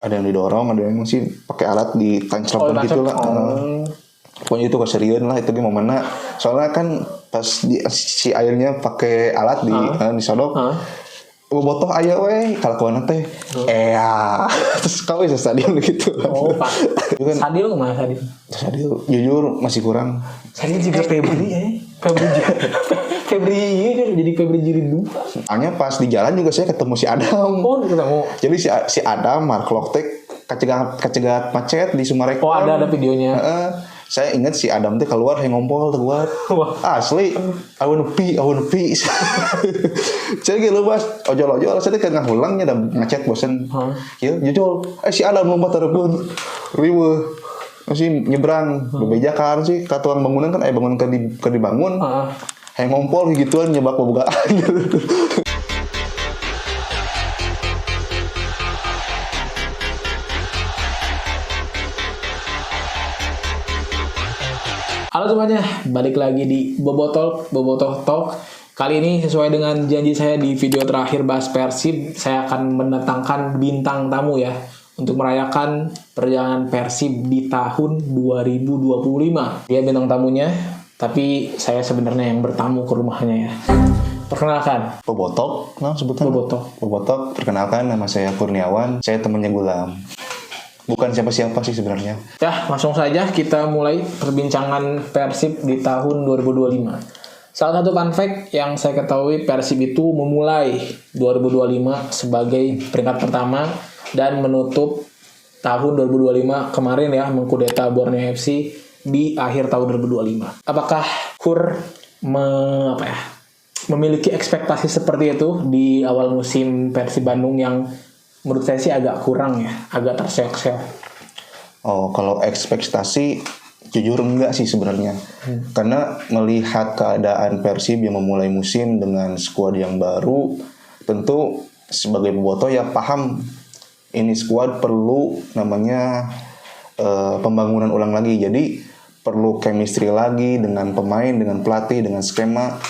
Ada yang didorong, ada yang masih pakai alat ditancapkan gitu lah. Pokoknya itu keserian lah itu gimana. Soalnya kan pas si airnya pakai alat disodok. Bobotoh aya we kalakuan teh. Terus kau bisa stadion gitu. Pak. Sadil kemana Sadil? Sadil jujur masih kurang. Sadil juga Febri jadi Febri jilid 2. Soalnya pas di jalan juga saya ketemu si Adam. Oh, ketemu. Jadi si Adam Mark Loktek kecegat macet di Sumarekon. Oh, ada videonya. Saya ingat si Adam teh keluar ngompol keluar. Asli, awan nepi. Saya gitu pas ojol saya teh keur ngahulangnya dan ngechat bosen. Kieu jujur, si Adam lompat tereupun. Riweuh. Masih nyebrang bebejakan sih ka tukang bangunan kan bangunan keur dibangun. Hayang ngompol gituan nyebak bobogaan. Halo semuanya, balik lagi di Bobotoh Talk. Kali ini sesuai dengan janji saya di video terakhir bahas Persib, saya akan mendatangkan bintang tamu ya untuk merayakan perjalanan Persib di tahun 2025. Dia bintang tamunya, tapi saya sebenarnya yang bertamu ke rumahnya ya. Perkenalkan. Bobotoh, sebutan. Bobotoh. Perkenalkan, nama saya Kurniawan. Saya temannya Gulam. Bukan siapa-siapa sih sebenarnya. Ya, langsung saja kita mulai perbincangan Persib di tahun 2025. Salah satu fun fact yang saya ketahui, Persib itu memulai 2025 sebagai peringkat pertama dan menutup tahun 2025 kemarin ya mengkudeta Borneo FC di akhir tahun 2025. Apakah Kur memiliki ekspektasi seperti itu di awal musim Persib Bandung yang menurut saya sih agak kurang ya, agak terseok-seok. Oh, kalau ekspektasi jujur enggak sih sebenarnya. Karena melihat keadaan Persib yang memulai musim dengan skuad yang baru, tentu sebagai bobotoh ya paham ini skuad perlu namanya pembangunan ulang lagi. Jadi perlu chemistry lagi dengan pemain, dengan pelatih, dengan skema.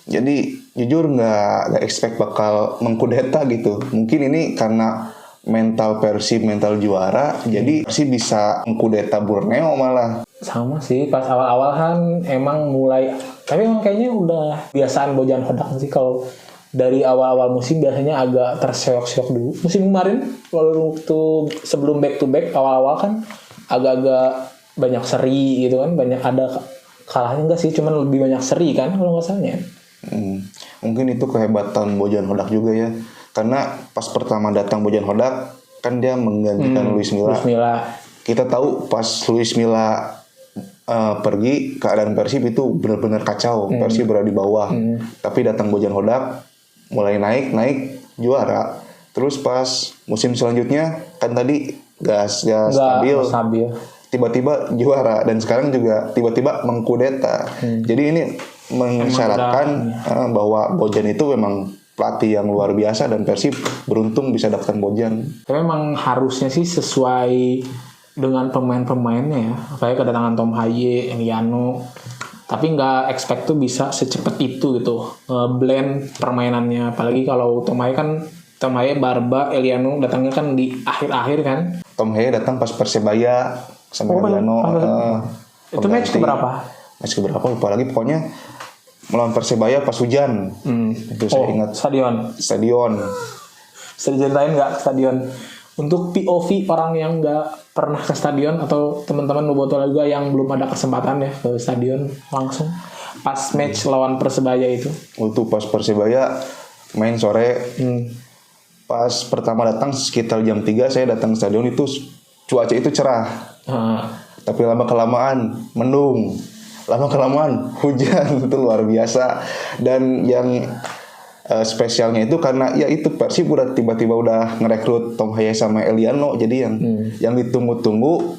Jadi jujur nggak expect bakal mengkudeta gitu. Mungkin ini karena mental Persib, mental juara, jadi Persib bisa mengkudeta Borneo malah. Sama sih, pas awal-awal kan emang mulai, tapi emang kayaknya udah biasaan Bojan Hodak sih kalau dari awal-awal musim biasanya agak terseok-seok dulu. Musim kemarin waktu sebelum back to back awal-awal kan agak-agak banyak seri gitu kan, banyak ada kalahnya enggak sih, cuman lebih banyak seri kan kalau nggak salahnya. Mungkin itu kehebatan Bojan Hodak juga ya, karena pas pertama datang Bojan Hodak kan dia menggantikan Luis Milla. Kita tahu pas Luis Milla pergi, keadaan Persib itu benar-benar kacau. Persib berada di bawah, tapi datang Bojan Hodak mulai naik juara. Terus pas musim selanjutnya kan tadi gas stabil, tiba-tiba juara, dan sekarang juga tiba-tiba mengkudeta. Jadi ini mensyaratkan bahwa Bojan itu memang pelatih yang luar biasa dan Persib beruntung bisa dapatkan Bojan. Tapi memang harusnya sih sesuai dengan pemain-pemainnya ya. Kayak kedatangan Tom Haye, Eliano. Tapi nggak expect tuh bisa secepat itu gitu. Blend permainannya. Apalagi kalau Tom Haye, Barba, Eliano datangnya kan di akhir-akhir kan. Tom Haye datang pas Persebaya sama Eliano. Itu match keberapa? Match keberapa lupa lagi, pokoknya melawan Persebaya pas hujan. Itu saya ingat. Stadion. Bisa diceritain nggak stadion? Untuk POV orang yang nggak pernah ke stadion atau teman-teman bobotoh juga yang belum ada kesempatan ya ke stadion langsung pas match lawan Persebaya itu. Untuk pas Persebaya main sore. Pas pertama datang sekitar jam 3 saya datang ke stadion, itu cuaca itu cerah. Tapi lama-kelamaan mendung. Lama-kelamaan hujan. Itu luar biasa. Dan yang spesialnya itu karena ya itu Persib udah tiba-tiba udah ngerekrut Tom Haye sama Eliano. Jadi yang ditunggu-tunggu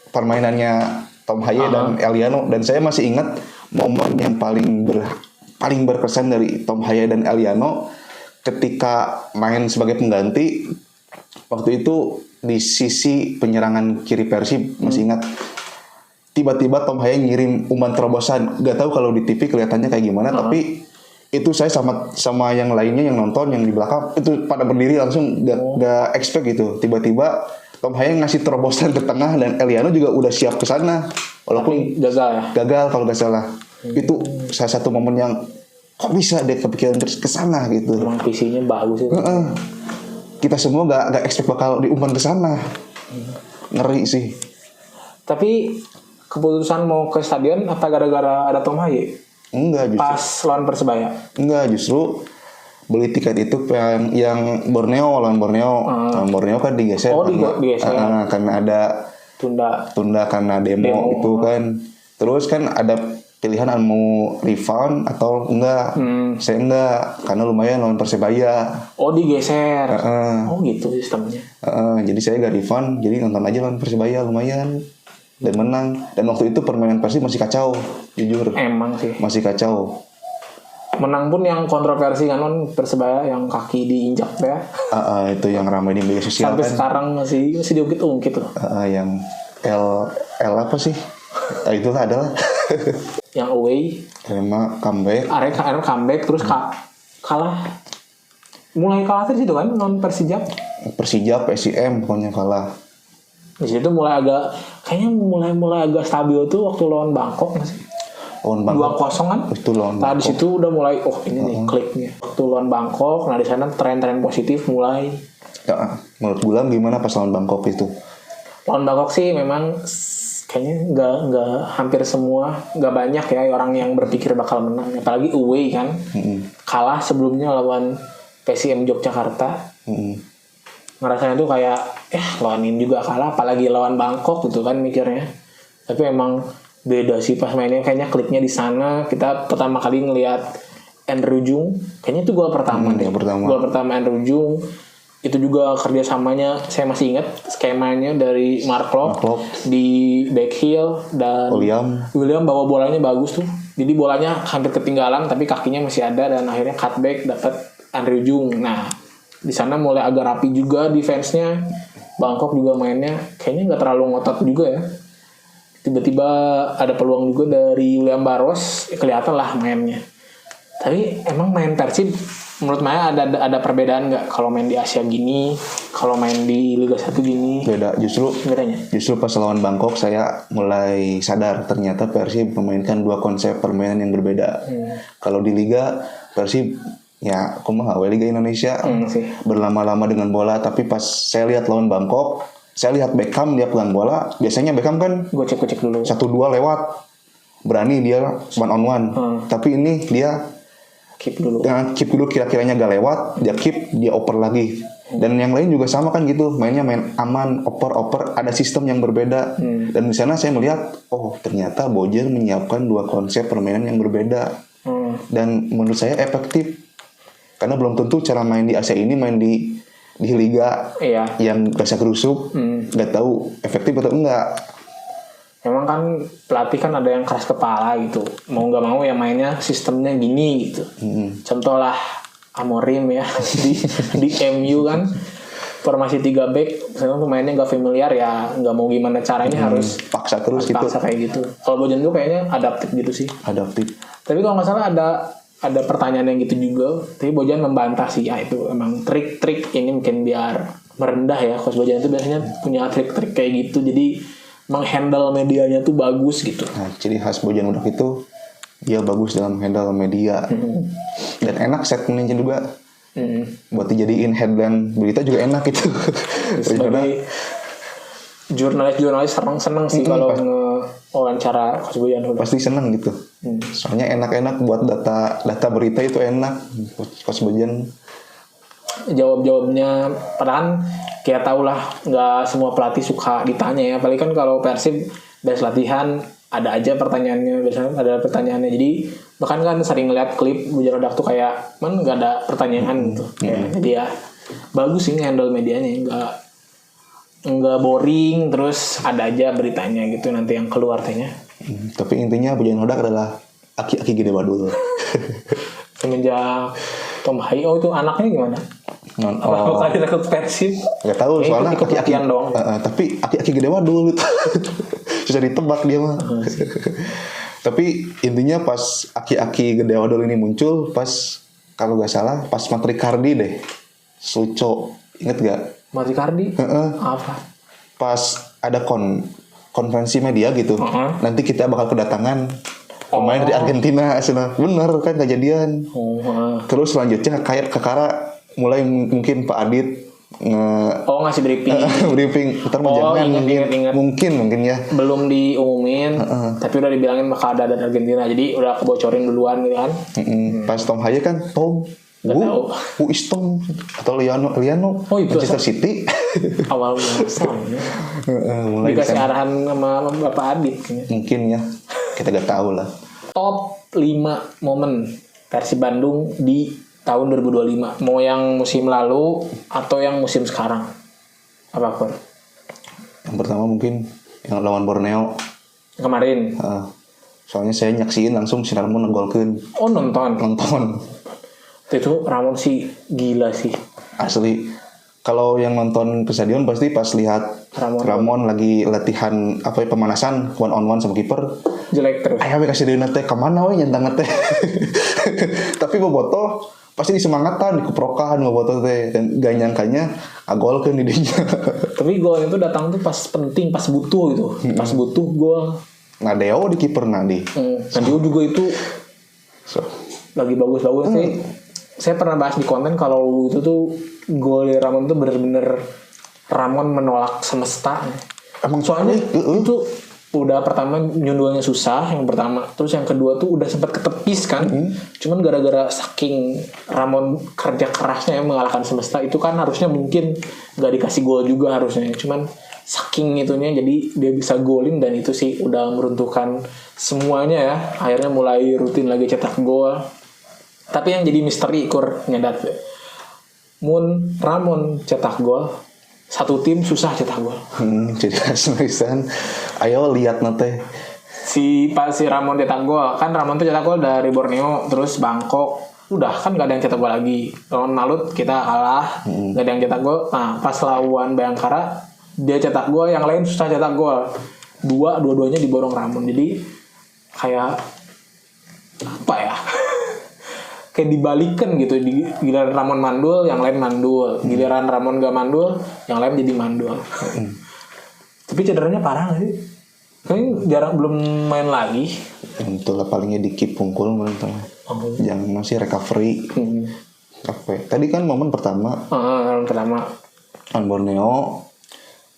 permainannya Tom Haye dan Eliano. Dan saya masih ingat momen yang paling berkesan dari Tom Haye dan Eliano ketika main sebagai pengganti. Waktu itu di sisi penyerangan kiri Persib, masih ingat, tiba-tiba Tom Haye ngirim umpan terobosan. Gak tahu kalau di TV kelihatannya kayak gimana, tapi itu saya sama yang lainnya yang nonton yang di belakang itu pada berdiri langsung gak expect gitu. Tiba-tiba Tom Hayang ngasih terobosan ke tengah dan Eliano juga udah siap ke sana. Walaupun gagal kalau nggak salah. Itu salah satu momen yang kok bisa dia kepikiran terus ke sana gitu. Emang visinya bagus itu. Kita semua gak expect bakal diumpan ke sana. Ngeri sih. Tapi keputusan mau ke stadion apa gara-gara ada Tom Hayang? Enggak, justru pas lawan Persebaya. Enggak, justru beli tiket itu yang Borneo lawan Borneo. Lawan Borneo kan digeser. Digeser. Karena ada tunda karena demo itu kan. Terus kan ada pilihan mau refund atau enggak. Saya enggak karena lumayan lawan Persebaya. Digeser. Oh gitu sistemnya. Jadi saya enggak refund, jadi nonton aja lawan Persebaya lumayan. Dan menang. Dan waktu itu permainan Persib masih kacau, jujur. Emang sih. Masih kacau. Menang pun yang kontroversi kan Persebaya yang kaki diinjak ya. Itu yang ramai di media sosial. Sampai sekarang masih diungkit loh. Yang L apa sih? Itulah adalah. Yang away. Arema comeback. Terus kalah. Mulai kalah dari situ kan non Persijap, SIM pokoknya kalah. Di situ kayaknya mulai agak stabil tuh waktu lawan Bangkok masih. Lawan Bangkok 2-0 kan? Itu lawan. Nah, di situ udah mulai ini nih kliknya. Waktu lawan Bangkok, nah di sana tren-tren positif mulai. Ya, menurut Gulam gimana pas lawan Bangkok itu? Lawan Bangkok sih memang kayaknya nggak hampir semua, nggak banyak ya orang yang berpikir bakal menang. Apalagi away kan. Kalah sebelumnya lawan PSM Yogyakarta. Ngerasanya tuh kayak lawan ini juga kalah, apalagi lawan Bangkok gitu kan mikirnya. Tapi emang beda sih pas mainnya, kayaknya kliknya di sana. Kita pertama kali ngelihat Andrew Jung, kayaknya itu gol pertama deh. Gol pertama Andrew Jung. Itu juga kerjasamanya saya masih ingat skemanya dari Mark Klok di back heel dan William bawa bolanya bagus tuh. Jadi bolanya hampir ketinggalan tapi kakinya masih ada dan akhirnya cutback dapat Andrew Jung. Nah, di sana mulai agak rapi juga defense-nya. Bangkok juga mainnya kayaknya nggak terlalu ngotot juga ya. Tiba-tiba ada peluang juga dari William Barros, kelihatan lah mainnya. Tapi emang main Persib menurut Maya ada perbedaan nggak kalau main di Asia gini, kalau main di Liga 1 gini? Beda, justru pas lawan Bangkok saya mulai sadar ternyata Persib memainkan dua konsep permainan yang berbeda. Kalau di Liga Persib ya kumaha Liga Indonesia berlama-lama dengan bola, tapi pas saya lihat lawan Bangkok, saya lihat Beckham dia pegang bola, biasanya Beckham kan gocek dulu 1-2 lewat, berani dia one on one. Tapi ini dia keep dulu kira-kiranya gak lewat, dia keep, dia oper lagi. Dan yang lain juga sama kan gitu, mainnya main aman, oper, ada sistem yang berbeda. Dan di sana saya melihat, ternyata Bojer menyiapkan dua konsep permainan yang berbeda. Dan menurut saya efektif. Karena belum tentu cara main di Asia ini main di liga yang biasa kerusuk, nggak tahu efektif atau enggak. Memang kan pelatih kan ada yang keras kepala gitu, mau nggak mau ya mainnya sistemnya gini gitu. Contoh lah Amorim ya di MU kan formasi 3 back, misalnya pemainnya nggak familiar ya nggak mau gimana caranya harus paksa terus gitu. Paksa kayak gitu. Kalau Bojan tuh kayaknya adaptif gitu sih. Tapi kalau nggak salah ada pertanyaan yang gitu juga, tapi Bojan membantah sih ya itu emang trik-trik ini mungkin biar merendah ya. Coach Bojan itu biasanya punya trik-trik kayak gitu, jadi menghandle medianya tuh bagus gitu. Nah, ciri khas Bojan Udak itu dia bagus dalam handle media dan enak statementnya juga. Buat dijadiin headline berita juga enak gitu. Sebagai jurnalis seneng sih kalau wawancara Coach Bojan Udak. Pasti seneng gitu. Soalnya enak-enak buat data berita itu enak. Coach Bojan jawabnya padahal kayak tau lah nggak semua pelatih suka ditanya ya, apalagi kan kalau Persib beres latihan ada aja pertanyaannya, biasanya ada pertanyaannya. Jadi bahkan kan sering ngeliat klip Bojan Udak tuh kayak nggak ada pertanyaan gitu. Jadi ya bagus sih handle medianya, nggak boring, terus ada aja beritanya gitu nanti yang keluar tehnya. Tapi intinya Bojan Udak adalah aki-aki gede badul. Semenjak Tom Hayang itu anaknya gimana? Apakah direkrut Persib? Gak tahu soalnya aki-aki dong. Tapi aki-aki gede wadul gitu. Susah ditebak dia mah. Tapi intinya pas aki-aki gede odol ini muncul pas kalau nggak salah pas Matrikardi deh. Suco, inget gak? Matrikardi? Apa? Pas ada konferensi media gitu. Nanti kita bakal kedatangan pemain dari Argentina. Bener kan kejadian. Terus selanjutnya kayak Kakara mulai mungkin Pak Adit ngasih briefing. Briefing ntar jangan ingat. mungkin ya belum diumumin tapi udah dibilangin bakal ada dan Argentina, jadi udah kebocorin duluan gitu kan. Pas Tom Haye kan Tom who is Tom atau Liano Manchester City awalnya mulai dikasih arahan sama Bapak Adit mungkin ya, kita gak tahu lah. Top 5 momen Persib Bandung di tahun 2025, mau yang musim lalu atau yang musim sekarang, apa Kur? Yang pertama mungkin yang lawan Borneo kemarin. Soalnya saya nyaksiin langsung si Ramon ngegolkeun. Oh nonton. Itu Ramon sih gila sih. Asli. Kalau yang nonton ke stadion pasti pas lihat Ramon lagi latihan pemanasan one on one sama kiper. Jelek terus. Ayo kasih dia teh kemana we nyentang teh. Tapi bobotoh pasti disemangatan, dikeprokan bobotoh teh dan gak nyangkanya agolkeun di dinya. Tapi gol itu datang tuh pas penting, pas butuh gitu. Pas butuh gol. Nadeo di kiper Nadi. Nadeo juga itu lagi bagus-bagus sih. Saya pernah bahas di konten kalau itu tuh gol Ramon tuh bener-bener Ramon menolak semesta. Emang soalnya itu udah pertama nyundulnya susah yang pertama, terus yang kedua tuh udah sempat ketepis kan. Cuman gara-gara saking Ramon kerja kerasnya yang mengalahkan semesta itu kan harusnya mungkin gak dikasih gol juga harusnya, cuman saking itunya jadi dia bisa golin dan itu sih udah meruntuhkan semuanya ya. Akhirnya mulai rutin lagi cetak gol. Tapi yang jadi misteri nyedat Ramon cetak gol, satu tim susah cetak gol. Jadi aslisan ayo lihat nate si Ramon cetak gol kan. Ramon tuh cetak gol dari Borneo terus Bangkok, udah kan gak ada yang cetak gol lagi. Lawan Malut kita kalah, gak ada yang cetak gol. Nah pas lawan Bayangkara dia cetak gol, yang lain susah cetak gol. Dua-duanya diborong Ramon. Jadi kayak apa ya? Kayak dibalikan gitu, giliran Ramon mandul, yang lain mandul. Giliran Ramon gak mandul, yang lain jadi mandul. Tapi cederanya parah gak sih? Kayaknya belum main lagi. Itulah palingnya dikit pungkul menurut yang masih recovery. Tadi kan momen pertama. Pertama. Lawan Borneo,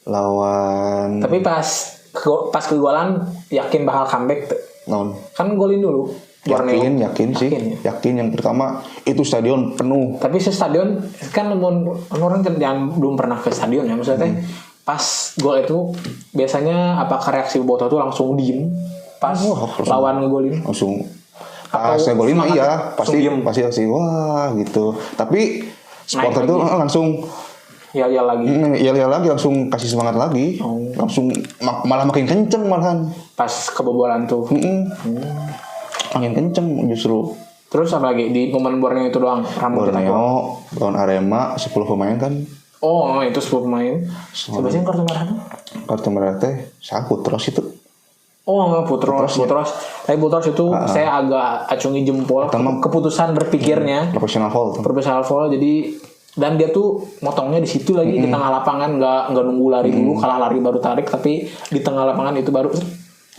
lawan. Tapi pas kegolan yakin bakal comeback tuh. Kan golin dulu. Yakin sih. Yakin yang pertama itu stadion penuh. Tapi stadion kan orang yang belum pernah ke stadion ya maksudnya. Pas gol itu biasanya apakah reaksi bobotoh tuh langsung diem pas lawan ngegolin? Langsung pas ngegolin mah iya pasti wah gitu. Tapi supporter itu langsung yel lagi langsung kasih semangat lagi. Langsung malah makin kenceng malahan pas kebobolan tuh. Makin kenceng justru. Terus apa lagi di momen Borneo itu doang? Borneo lawan Arema 10 pemain kan. Oh itu 10 pemain. Sebenarnya kartu merah. Kartu merah teh Putros itu. Oh Putros. Tapi Putros itu saya agak acungi jempol keputusan berpikirnya. Professional foul. Jadi dan dia tuh motongnya di situ lagi di tengah lapangan, nggak nunggu lari dulu, kalah lari baru tarik, tapi di tengah lapangan itu baru.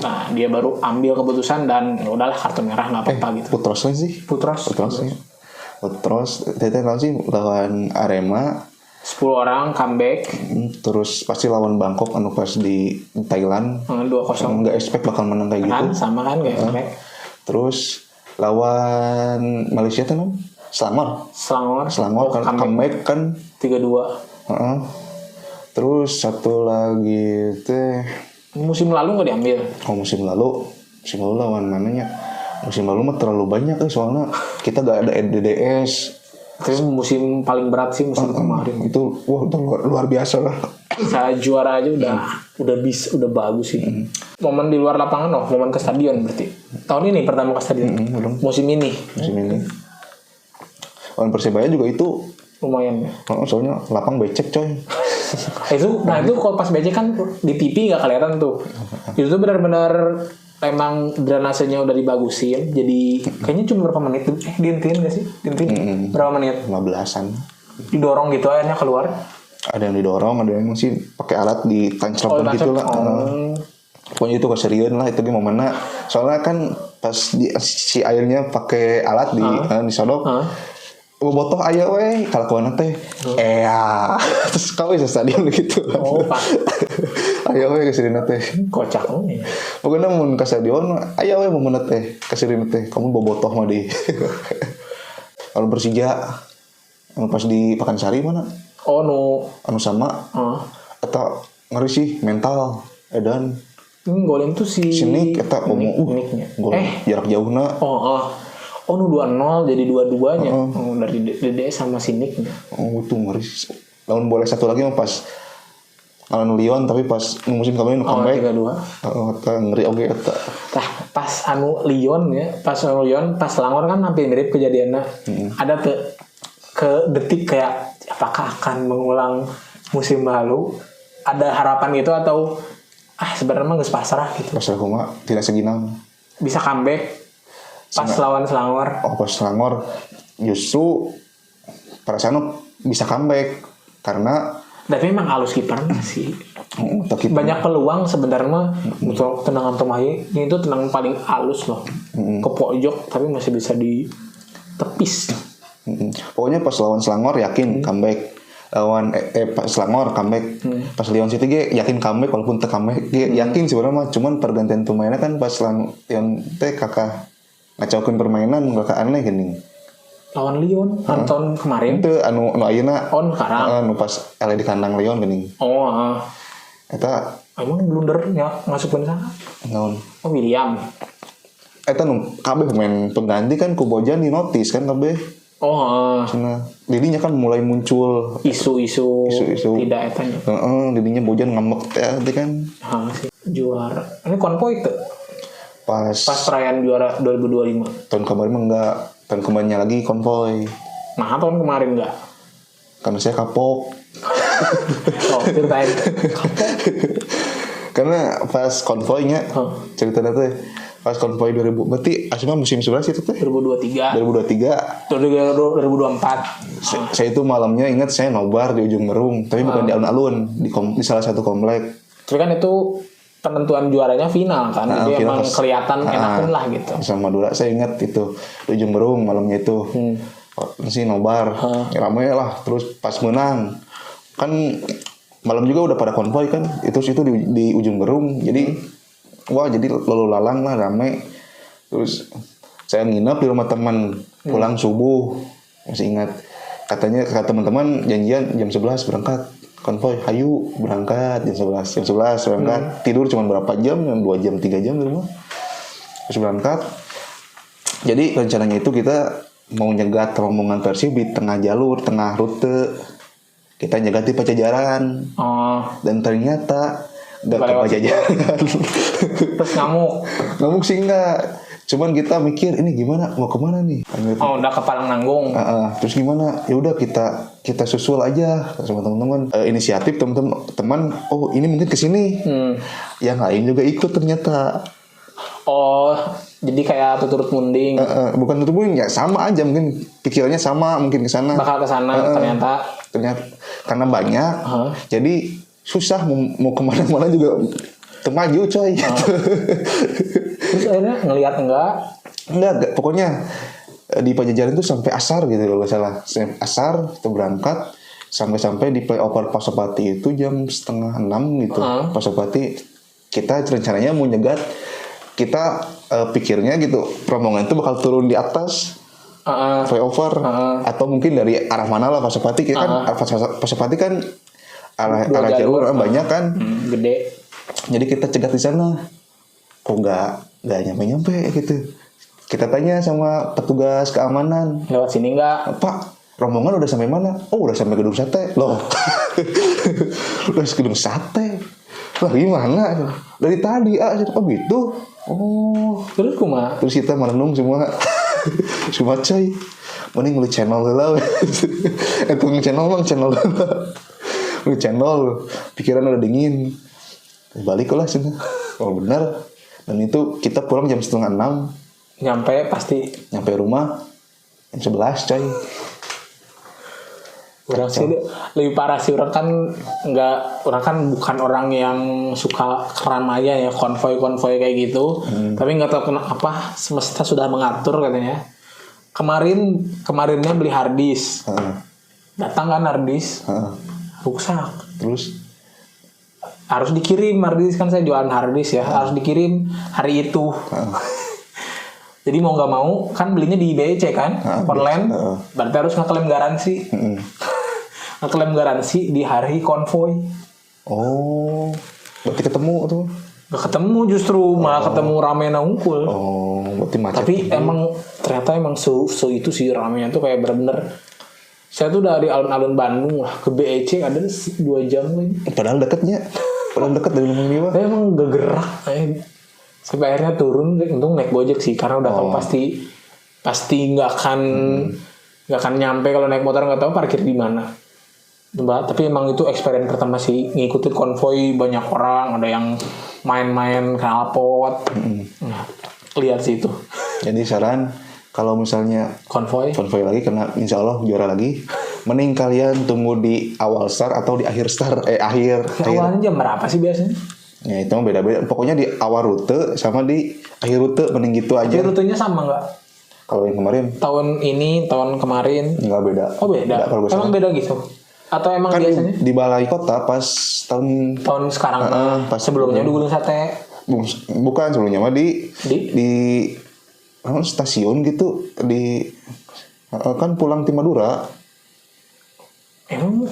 Nah dia baru ambil keputusan dan udahlah kartu merah nggak apa-apa gitu. Putros sih. Putros. Teteh sih lawan Arema 10 orang comeback. Terus pasti lawan Bangkok pas di Thailand 2-0. Nggak expect bakal menang kayak gitu. Sama kan kayak comeback. Terus lawan Malaysia kan Selangor kan comeback kan 3-2. Terus satu lagi teh musim lalu nggak diambil. Musim lalu lawan mananya? Musim lalu mah terlalu banyak soalnya kita gak ada DDS. Tapi musim paling berat sih musim kemarin. Itu luar biasa lah. Saya juara aja udah bagus sih. Momen di luar lapangan momen ke stadion berarti. Tahun ini pertama ke stadion. Musim ini. Lawan Persebaya juga itu lumayan ya. Soalnya lapang becek coy. Itu kalau pas becek kan di TV nggak kelihatan tuh. Itu tuh benar-benar emang drainasenya udah dibagusin, jadi kayaknya cuma berapa menit tuh? Dihentiin gak sih? Dihentiin berapa menit? 15-an. Didorong gitu airnya keluar? Ada yang didorong, ada yang masih pakai alat ditancapkan gitu lah. Pokoknya itu keserian lah itu gimana. Soalnya kan pas si airnya pakai alat disodok. Bobotoh aya we kalakuan teh. Terus kau bisa stadion gitu. Pak. Aya we keserian teh. Kocak nih. Pokoknya mun ka stadion aya we momen teh keserian teh. Kamu bobotoh mah di. Kalau Persija pas di Pakansari mana? Anu sama. Eta ngeri sih mental edan. Golin tuh Nick eta Nicknya. Gol jarak jauhna. Nu 2-0 jadi 2-2-nya. Dari Dede sama si Nicknya. Itu ngeri. Lawan boleh satu lagi mah pas lawan Lyon tapi pas musim kemarin comeback. 3-2. Eta ngeri oge eta. Tah pas Lyon ya, pas Langor kan hampir mirip kejadiannya. Ada tuh ke detik kayak apakah akan mengulang musim lalu? Ada harapan gitu atau sebenarnya mah geus pasrah gitu. Pasrah kumaha tidak seginang. Bisa comeback pas lawan Selangor. Pas Selangor justru perasaan bisa comeback karena tapi memang halus kipernya sih. Banyak peluang sebenarnya untuk tendangan Tomahi itu tendangan paling halus loh. Ke pojok tapi masih bisa ditepis. Pokoknya pas lawan Selangor yakin comeback. Lawan pas Selangor comeback. Pas Lyon City ge yakin comeback walaupun teu comeback ge yakin sebenarnya mah cuman pergantian pemainnya kan pas Lyon teh kakak ngacaukeun permainan kakak aneh geuning. Lawan Lyon tahun kemarin teu anu ayeuna sekarang anu pas ele di kandang Lyon geuning. Eta emang blunder ya masukin sana. Naon? William. Eta nu kabeh pemain pengganti kan ku Bojan di notice kan kabeh. Sana didinya kan mulai muncul isu-isu tidak etanya. Didinya Bojan ngambek teh kan. Juara. Ini konvoy tuh. Pas perayaan juara 2025. Tahun kemarin mah enggak. Tahun kemarinnya lagi konvoy. Nah, tahun kemarin enggak. Karena saya kapok. Ceritain. Karena pas konvoynya ceritanya teh pas konvoy 2000 berarti asma musim 11 itu teh 2023 2024 saya itu malamnya ingat saya nobar di ujung Merung tapi bukan di alun-alun di salah satu komplek. Tapi kan itu penentuan juaranya final kan, jadi emang kelihatan enakan lah gitu. Sama Madura saya ingat itu di ujung Merung malamnya itu sih nobar ramai lah terus pas menang kan malam juga udah pada konvoy kan itu di ujung Merung jadi jadi lalu lalang lah ramai terus saya nginep di rumah teman pulang subuh masih ingat katanya kata teman-teman janjian jam 11 berangkat konvoy hayu berangkat jam 11 berangkat tidur cuma berapa jam 2 jam 3 jam di rumah terus berangkat jadi rencananya itu kita mau nyegat rombongan Persib di tengah jalur tengah rute kita nyegat di Pajajaran dan ternyata gak ke Pajajaran. Terus ngamuk sih enggak cuman kita mikir ini gimana mau kemana nih udah ke Palang Nanggung terus gimana ya udah kita susul aja sama teman-teman inisiatif teman-teman ini mungkin kesini yang lain juga ikut ternyata jadi kayak tuturut munding bukan tuturut munding ya sama aja mungkin pikirannya sama mungkin kesana bakal kesana ternyata karena banyak jadi susah mau kemana-mana juga maju coy gitu. Terus akhirnya ngelihat enggak pokoknya di Pajajaran itu sampai asar gitu kalau nggak salah asar kita berangkat sampai di playover Pasopati itu jam 5:30 gitu Pasopati kita rencananya mau nyegat kita pikirnya gitu rombongan itu bakal turun di atas playover atau mungkin dari arah mana lah Pasopati kita kan Pasopati kan arah jalur banyak kan gede jadi kita cegat di sana kok nggak nyampe gitu kita tanya sama petugas keamanan lewat sini nggak Pak rombongan udah sampai mana udah sampai gedung sate loh udah gedung sate lah gimana dari tadi gitu terus kumaha terus kita merenung semua coy mending lu channel lah itu channel lu channel pikiran udah dingin balik lah sini benar Dan itu kita pulang jam 5:30. Nyampe rumah jam 11 coy. Orang sih lebih parah sih, orang kan bukan orang yang suka keramaian ya, konvoy kayak gitu. Tapi nggak tahu kenapa semesta sudah mengatur katanya. Kemarinnya beli harddisk. Datang kan harddisk. Rusak. Terus harus dikirim harddisk, kan saya jualan harddisk ya, harus dikirim hari itu. Jadi mau nggak mau kan belinya di BEC kan, online. Berarti harus ngeklaim garansi. Ngeklaim garansi di hari konvoy. Oh, berarti ketemu tuh? Gak ketemu, justru malah ketemu ramenya unggul. Oh, berarti macet. Tapi ternyata emang itu sih ramenya tuh kayak bener-bener. Saya tuh dari alun-alun Bandung lah ke BEC ada 2 jam lagi. Padahal dekat dari rumah dia. Saya emang gak gerak. Sampai akhirnya turun, untung naik Gojek sih karena udah tahu pasti nggak akan nyampe kalau naik motor, nggak tahu parkir di mana. Tapi emang itu experience pertama sih, ngikutin konvoy banyak orang, ada yang main-main knalpot. Lihat sih itu. Jadi saran kalau misalnya konvoy lagi, karena insya Allah juara lagi, mending kalian tunggu di awal start atau di akhir start. Awalnya jam berapa sih biasanya? Ya itu mah beda-beda. Pokoknya di awal rute sama di akhir rute mending gitu aja. Tapi rutenya sama nggak? Kalau yang kemarin? Tahun kemarin? Nggak beda. Oh beda. Emang beda gitu? Atau emang kan biasanya di balai kota pas tahun sekarang pas sebelumnya di Gunung Sate? Bukan, sebelumnya mah di stasiun gitu, kan pulang di Madura. Emang?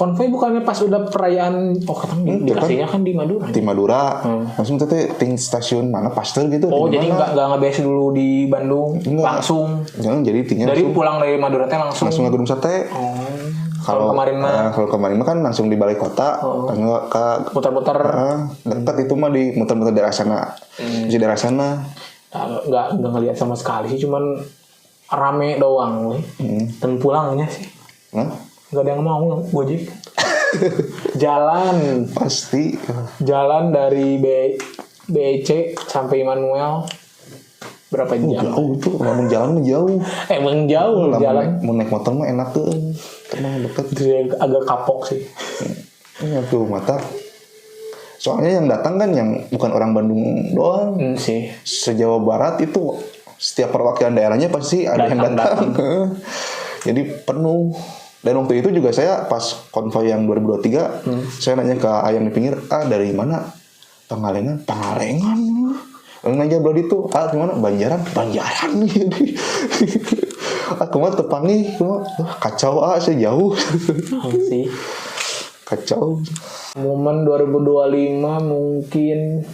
Konvoy bukannya pas udah perayaan dikasihnya kan di Madura. Di Madura. Langsung teh ting stasiun mana Pasteur gitu. Jadi enggak ngebase dulu di Bandung. Langsung. Jangan jadi tinggal dari pulang dari Madura teh langsung ke Gunung Sate. Kalau kemarin mah kan langsung di balai kota, ke muter-muter. Dekat itu mah di muter-muter daerah sana. Di daerah sana. Enggak ngelihat sama sekali sih, cuman rame doang dan pulangnya sih. Gak ada yang mau Gojek. Jalan pasti. Jalan dari BEC sampai Immanuel berapa jam? Jauh itu, ngomong jalan jauh. Emang jauh jalan. Mau naik motor mah enak tuh, emang deket. Itu agak kapok sih. Iya tuh mata. Soalnya yang datang kan yang bukan orang Bandung doang. Sih. Se-Jawa Barat itu setiap perwakilan daerahnya pasti ada yang datang. Jadi penuh. Dan waktu itu juga saya pas konvoy yang 2023, saya nanya ke ayam di pinggir, dari mana? Pangalengan. Lalu nanya bro itu, gimana? Banjaran nih. Aku mah tepangi, kacau saya jauh. Sih. Kacau. Momen 2025 mungkin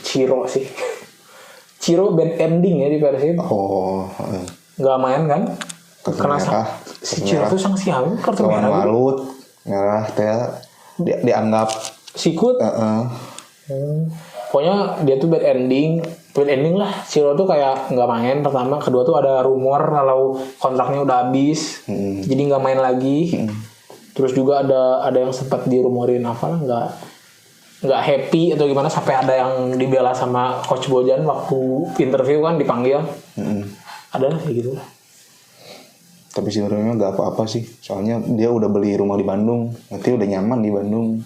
Ciro sih. Ciro bad ending ya di Persib. Gak main kan? Karena si Ciro tuh sanksi sial kartu merah. Malut, merah teh dianggap sikut. Pokoknya dia tuh bad ending lah. Ciro tuh kayak nggak main pertama, kedua tuh ada rumor kalau kontraknya udah habis, jadi nggak main lagi. Terus juga ada yang sempat dirumorin nggak happy atau gimana, sampai ada yang dibela sama Coach Bojan waktu interview kan dipanggil. Ada lah kayak gitu lah. Tapi sebenarnya nggak apa-apa sih, soalnya dia udah beli rumah di Bandung, nanti udah nyaman di Bandung.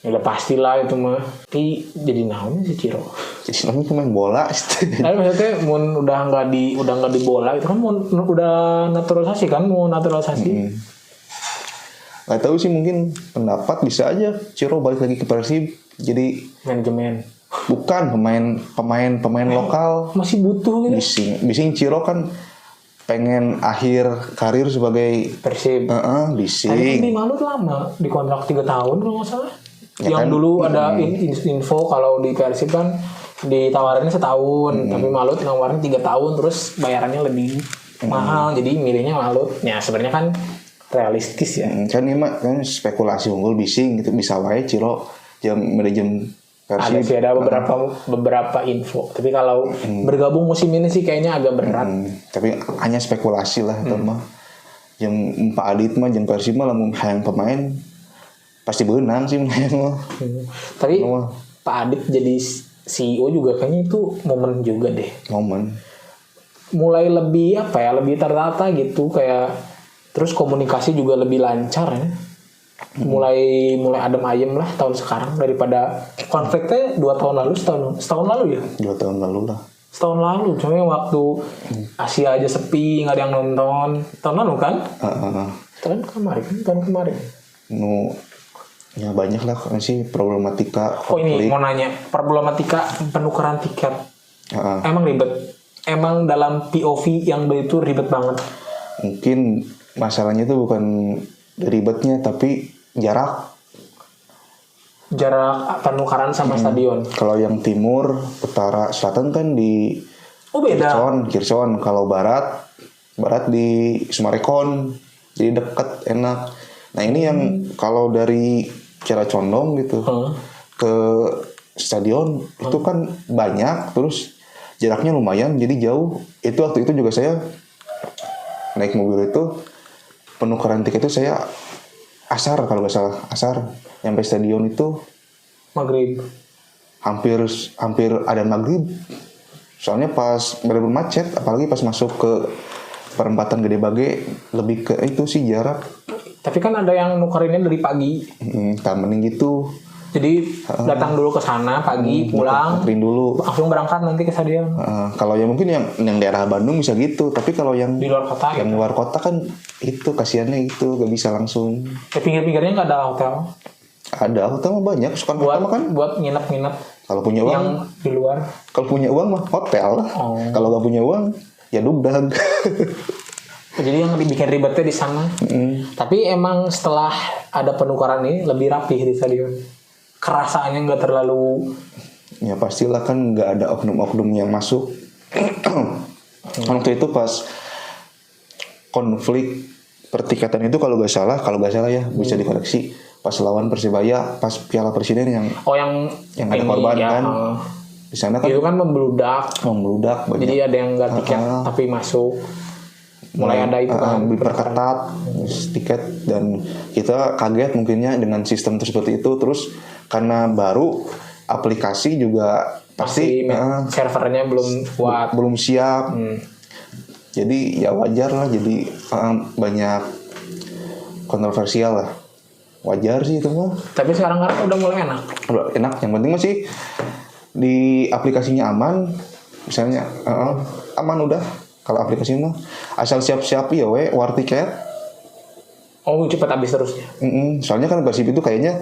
Ya udah pastilah itu mah. Tapi jadi naon sih Ciro? Jadi namanya pemain bola. Tapi maksudnya udah nggak di bola itu kan udah naturalisasi kan, mau naturalisasi. Nggak tahu sih, mungkin pendapat bisa aja Ciro balik lagi ke Persib jadi manajemen. Bukan pemain lokal. Masih butuh gitu. Bising Ciro kan pengen akhir karir sebagai Persib. Bising. Tadi kan di Malut lama, di kontrak 3 tahun kalau nggak salah. Ya yang kan, dulu ada info kalau di Persib kan ditawarinnya setahun, tapi Malut nawarin 3 tahun, terus bayarannya lebih mahal, jadi milihnya Malut. Ya sebenarnya kan realistis ya. Kan ini mah kan spekulasi unggul bising gitu, bisa wae Ciro manajemen Persib. Ada beberapa info, tapi kalau bergabung musim ini sih kayaknya agak berat. Tapi hanya spekulasi lah itu mah. Yang Pak Adit mah jeung Persib mah lamun hayang pemain pasti beunang sih main mah. Tapi Pak Adit jadi CEO juga kayaknya itu momen juga deh. Momen. Mulai lebih lebih tertata gitu kayak, terus komunikasi juga lebih lancar ya. Mulai adem ayem lah tahun sekarang daripada konfliknya 2 tahun lalu, setahun lalu ya. 2 tahun lalu lah. Setahun lalu, cuma waktu Asia aja sepi, nggak ada yang nonton. Tahun lalu kan? Tahun kemarin. Ya banyak lah sih problematika. Ini mau nanya, problematika penukaran tiket. Emang ribet? Emang dalam POV yang itu ribet banget? Mungkin masalahnya itu bukan ribetnya, tapi jarak penukaran sama stadion. Kalau yang timur, utara, selatan kan di beda. Kircon. Kalau barat di Sumarekon. Jadi dekat, enak. Nah ini yang kalau dari cara condong gitu ke stadion itu kan banyak, terus jaraknya lumayan, jadi jauh. Itu waktu itu juga saya naik mobil itu, penukaran tiket itu saya asar kalau nggak salah, sampai stadion itu maghrib, hampir ada maghrib. Soalnya pas benar-benar macet, apalagi pas masuk ke perempatan Gede Bage, lebih ke itu sih jarak. Tapi kan ada yang nukarinnya dari pagi. Tak mending gitu. Jadi datang dulu ke sana pagi, pulang, dulu, langsung berangkat nanti ke stadion. Kalau yang mungkin yang daerah Bandung bisa gitu, tapi kalau yang di luar kota, yang luar kota kan itu kasihannya itu gak bisa langsung. Pinggir-pinggirnya nggak ada hotel? Ada hotel mah banyak, Soekarno Hatta kan buat nginep. Kalau punya uang yang di luar. Kalau punya uang mah hotel. Kalau nggak punya uang ya dugdag. Jadi yang dibikin ribetnya di sana. Tapi emang setelah ada penukaran ini lebih rapih di stadion. Kerasaannya nggak terlalu. Ya pastilah kan nggak ada oknum-oknum yang masuk. Waktu itu pas konflik pertikaitan itu kalau nggak salah ya bisa dikoreksi, pas lawan Persibaya pas Piala Presiden yang ada korban ya, kan. Di sana kan itu kan membludak banyak. Jadi ada yang nggak tiket tapi masuk. Mulai ada itu kan diperketat tiket, dan kita kaget mungkinnya dengan sistem seperti itu. Terus karena baru aplikasi juga pasti servernya belum siap. Jadi ya wajar lah, jadi banyak kontroversial lah. Wajar sih itu mah. Tapi sekarang kan udah mulai enak. Udah enak, yang penting masih di aplikasinya aman. Misalnya aman udah. Kalau aplikasi mah asal siap-siap ya war tiket. Oh cepat habis terusnya. Soalnya kan Persib itu kayaknya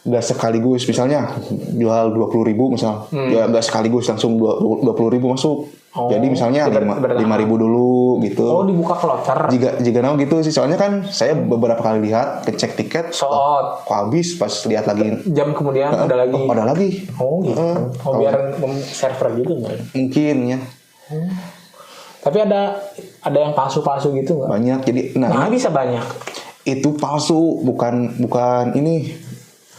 gak sekaligus, misalnya jual 20.000 misal, ya gak sekaligus langsung 20.000 masuk. Jadi misalnya 5.000 dulu gitu. Oh dibuka kloter. Jika nama gitu sih, soalnya kan saya beberapa kali lihat ngecek tiket, kok habis, pas lihat lagi jam kemudian ada lagi. Oh gitu. Biar server juga nggak? Mungkin ya. Tapi ada yang palsu-palsu gitu nggak? Banyak. Jadi bisa banyak. Itu palsu, bukan ini.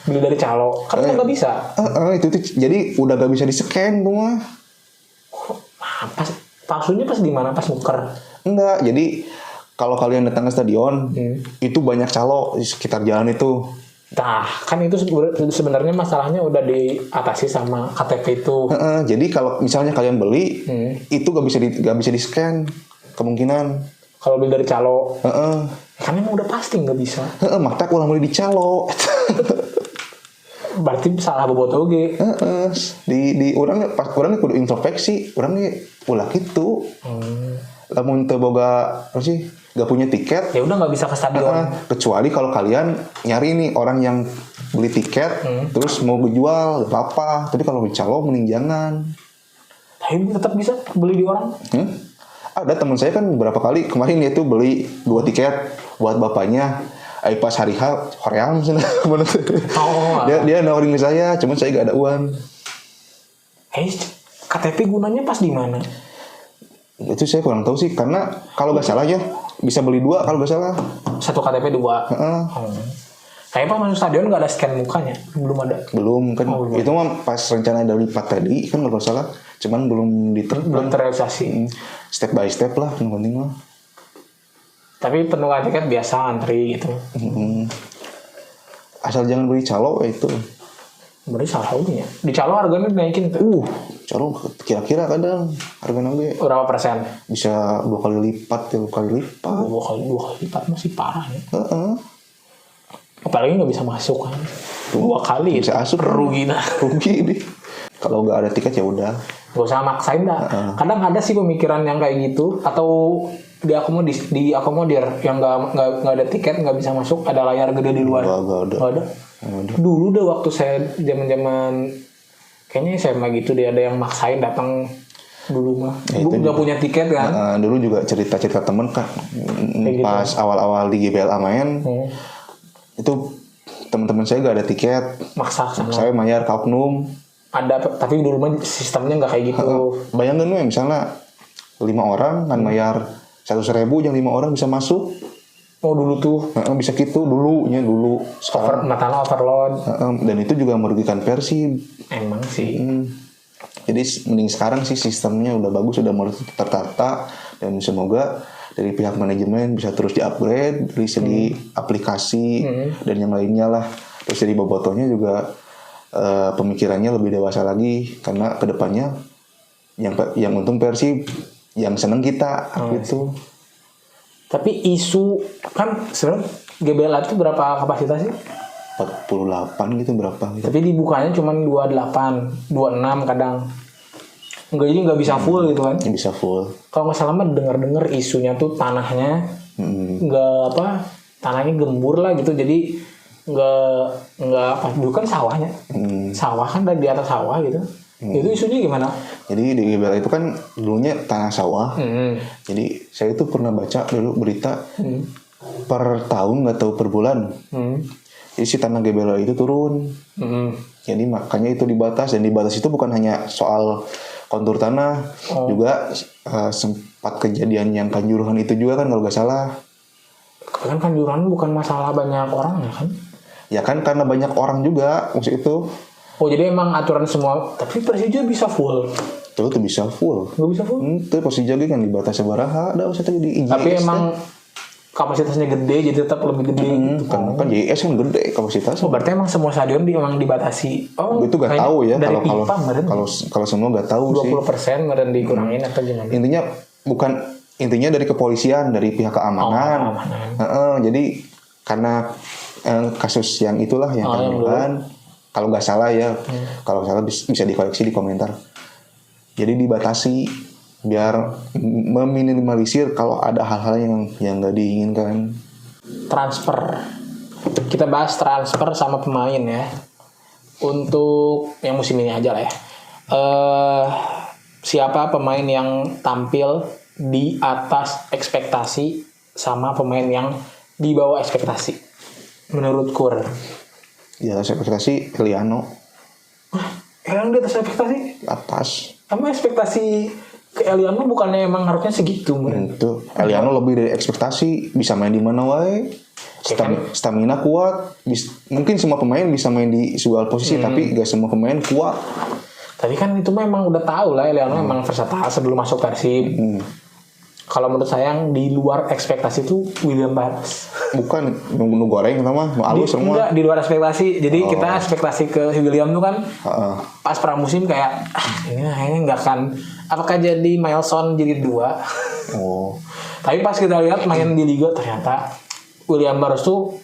Beli dari calo, kan nggak bisa. Itu jadi udah gak bisa di-scan tuh mah. Pas palsunya pas di mana? Pas nuker? Enggak, jadi kalau kalian datang ke stadion, itu banyak calo di sekitar jalan itu. Nah, kan itu sebenarnya masalahnya udah diatasi sama KTP itu. Jadi kalau misalnya kalian beli, itu gak bisa di-scan kemungkinan. Kalau beli dari calo. Kan emang udah pasti nggak bisa. Makanya ulah beli di calo. Berarti salah bobotoh ge. Di orangnya kudu introspeksi, orangnya ulah gitu. Lamun teu boga apa sih? Gak punya tiket, ya udah nggak bisa ke stadion. Kecuali kalau kalian nyari nih orang yang beli tiket terus mau dijual, gak apa-apa. Tapi kalau beli calo mending jangan. Tapi tetap bisa beli di orang. Ada teman saya kan beberapa kali kemarin dia tuh beli 2 tiket buat bapaknya. Pas hari H Korea misalnya. Dia nawarin ke saya, cuman saya gak ada uang. KTP gunanya pas di mana? Itu saya kurang tahu sih, karena kalau gak salah ya bisa beli 2 kalau gak salah. Satu KTP 2. Kayaknya pas masuk stadion gak ada scan mukanya, belum ada. Belum kan, itu mah pas rencana dari Pak tadi kan kalau salah, cuman belum terrealisasi. Step by step lah, yang penting mah. Tapi penukaran tiket biasa antri gitu. Asal jangan beli calo itu. Berarti salah unya. Di calo harganya naikin tuh. Calo kira-kira kadang harga nangge berapa persen? Bisa 2 kali lipat, 3 kali lipat. 2 kali lipat masih parah ya. Apalagi nggak bisa masuk kan. 2 kali bisa asup rugi nih. Kalau nggak ada tiket ya udah. Gak usah maksain dah. Kadang ada sih pemikiran yang kayak gitu, atau diakomodir yang nggak ada tiket, nggak bisa masuk, ada layar gede di luar. Nggak ada. Dulu deh waktu saya zaman kayaknya SMA gitu dia ada yang maksain datang dulu mah. Nggak punya tiket kan. Dulu juga cerita temen kan pas gitu. Awal-awal di GBLA main itu teman-teman saya nggak ada tiket, maksa saya bayar ke oknum. Ada, tapi dulu mah sistemnya nggak kayak gitu. Bayangkan gue misalnya 5 orang kan bayar 100.000, yang 5 orang bisa masuk. Oh dulu tuh bisa gitu dulu. Matanya overload. Dan itu juga merugikan Persib. Emang sih. Jadi mending sekarang sih sistemnya udah bagus, udah mulai tertata, dan semoga dari pihak manajemen bisa terus di-upgrade dari segi aplikasi dan yang lainnya lah. Terus dari bobotohnya juga pemikirannya lebih dewasa lagi, karena kedepannya yang untung Persib, yang seneng kita gitu. Tapi isu kan sebenarnya GBLA itu berapa kapasitas sih? 48 gitu berapa gitu. Tapi dibukanya cuma 28, 26 kadang. Enggak, jadi nggak bisa full gitu kan? Bisa full. Kalau nggak salah mah dengar isunya tuh tanahnya tanahnya gembur lah gitu, jadi nggak apa, dulu kan sawahnya, sawah kan di atas sawah gitu. Itu isunya gimana? Jadi di GBLA itu kan dulunya tanah sawah. Jadi saya itu pernah baca dulu berita per tahun nggak tahu per bulan. Jadi si tanah GBLA itu turun. Jadi makanya itu dibatas, dan dibatas itu bukan hanya soal kontur tanah, juga sempat kejadian yang Kanjuruhan itu juga kan kalau nggak salah. Kan Kanjuruhan bukan masalah banyak orang ya kan? Ya kan karena banyak orang juga maksud itu. Oh jadi emang aturan semua, tapi Persija bisa full. Tuh bisa full. Nggak bisa full? Itu Persija kan dibatasi baraha, ada usah di IJS. Tapi emang kapasitasnya gede, jadi tetap lebih gede gitu. Karena kan JS kan gede kapasitasnya. Oh berarti emang semua stadion emang dibatasi. Oh itu nggak tahu ya, kalau semua nggak tahu 20% sih. 20% meren dikurangin atau gimana? Intinya dari kepolisian, dari pihak keamanan. Jadi karena kasus yang itulah yang Kanjuruhan, kalau nggak salah ya, kalau salah bisa dikoreksi di komentar. Jadi dibatasi biar meminimalisir kalau ada hal-hal yang nggak diinginkan. Transfer, kita bahas transfer sama pemain ya. Untuk yang musim ini aja lah ya. Siapa pemain yang tampil di atas ekspektasi sama pemain yang di bawah ekspektasi menurut Kur? Di atas ekspektasi Eliano. Yang di atas ekspektasi? Atas. Emang ekspektasi ke Eliano bukannya emang harusnya segitu? Itu Eliano lebih dari ekspektasi, bisa main di mana wae. Stamina kuat. Mungkin semua pemain bisa main di segala posisi, tapi gak semua pemain kuat. Tapi kan itu memang udah tahu lah Eliano emang versatile sebelum masuk Persib. Kalau menurut saya yang di luar ekspektasi itu William Barros. Bukan nu goreng sama halus semua. Enggak, di luar ekspektasi. Jadi kita ekspektasi ke William tuh kan pas pramusim kayak ini kayaknya enggak akan, apakah jadi milestone jadi 2. Tapi pas kita lihat main di liga ternyata William Barros tuh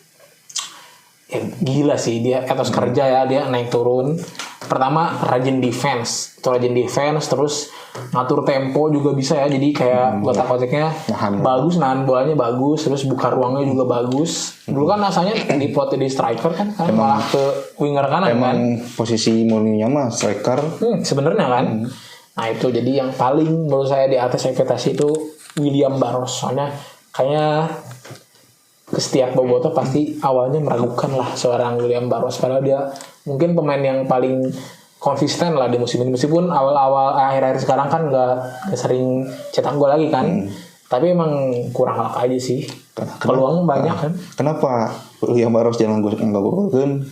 gila sih, dia etos kerja ya, dia naik turun. Pertama rajin defense, terus ngatur tempo juga bisa ya, jadi kayak kotak-kotaknya bagus, nahan bolanya bagus, terus buka ruangnya juga bagus. Dulu kan asalnya di plot di striker kan malah ke winger kanan kan. Emang posisi murninya mah striker. Sebenarnya kan. Nah itu jadi yang paling menurut saya di atas ekspektasi itu William Barros. Soalnya kayaknya ke setiap bobotoh pasti awalnya meragukan lah seorang William Barros, padahal dia mungkin pemain yang paling konsisten lah di musim ini, meskipun awal-awal akhir-akhir sekarang kan nggak sering cetak gol lagi kan, tapi emang kurang luck aja sih. Peluang banyak kan. Kenapa William Barros jangan gol kan?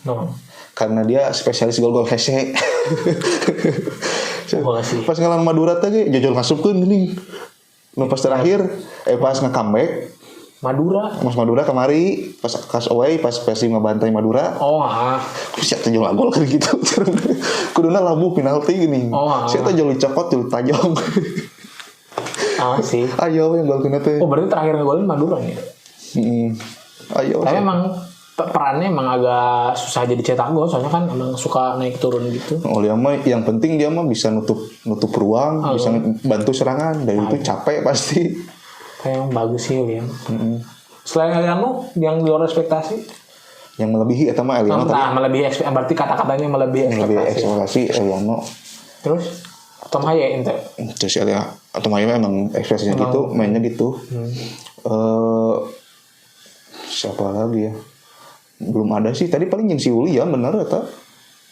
Karena dia spesialis gol-gol hese. Pas ngelawan Madura tadi jajal masuk kan ini. Pas terakhir pas nge-comeback Mas Madura kemari pas kas away pas Persib ngebantai Madura. Siap teh jual gol kayak gitu. Kuduna labuh penalti gini. Siap teh jual cokot jual tajong. Sih. Ayo yang gol kena teh. Berarti terakhir ngegolin Madura nih. Ayo. Tapi emang perannya emang agak susah jadi cetak gol, soalnya kan emang suka naik turun gitu. Dia mah yang penting dia mah bisa nutup ruang, bisa bantu serangan. Dari itu capek pasti. Kayak yang bagus sih William. Selain Eliano yang di luar ekspektasi? Yang melebihi atau mah Eliano tadi? Melebihi berarti kata-katanya melebihi ekspektasi. Eliano. Terus Tom Haye ente? Terus Eliano Tom Haye emang ekspresinya gitu, mainnya gitu. Siapa lagi ya? Belum ada sih. Tadi paling yang si Uli ya benar atau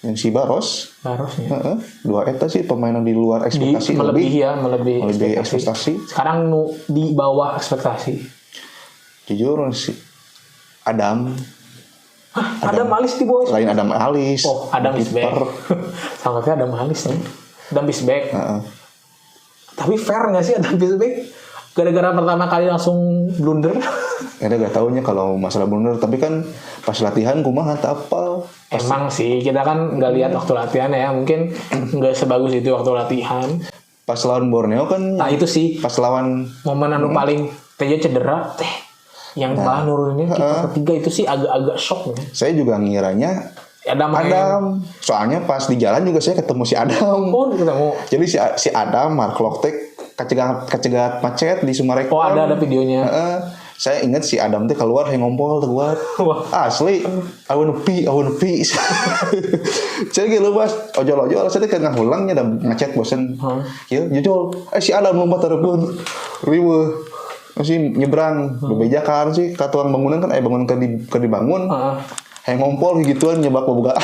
yang si Baros ya. Dua eta sih pemainan di luar ekspektasi. Melebihi ekspektasi. Sekarang di bawah ekspektasi. Jujur si Adam Alis di bawah. Lain Adam Alis. Adam Bisbek. Sangatnya Adam Alis nih. Adam Bisbek. Tapi fair nggak sih Adam Bisbek? Gara-gara pertama kali langsung blunder. Gak taunya kalau masalah blunder. Tapi kan pas latihan kumaha apa? Emang sih kita kan nggak lihat waktu latihan ya. Mungkin nggak sebagus itu waktu latihan. Pas lawan Borneo kan. Nah itu sih. Pas lawan. Momen paling Tejo cedera. Yang malah nuruninnya kita ketiga itu sih agak-agak shock ya. Saya juga ngiranya Adam. Soalnya pas di jalan juga saya ketemu si Adam. Ketemu. Jadi si Adam Mark Loktek kacegat macet di Sumarekon. Ada videonya. Saya ingat si Adam tuh keluar yang ngompol tuh buat. Asli, I wanna pee. Saya gitu pas ojol-ojol saya kan ngahulangnya dan macet bosen. Ya, jujur. Si Adam lompat terbun. Riwe. Masih nyebrang bebejakan sih ka tukang bangunan kan bangunan ke dibangun. Yang ngompol gituan nyebak bobogaan.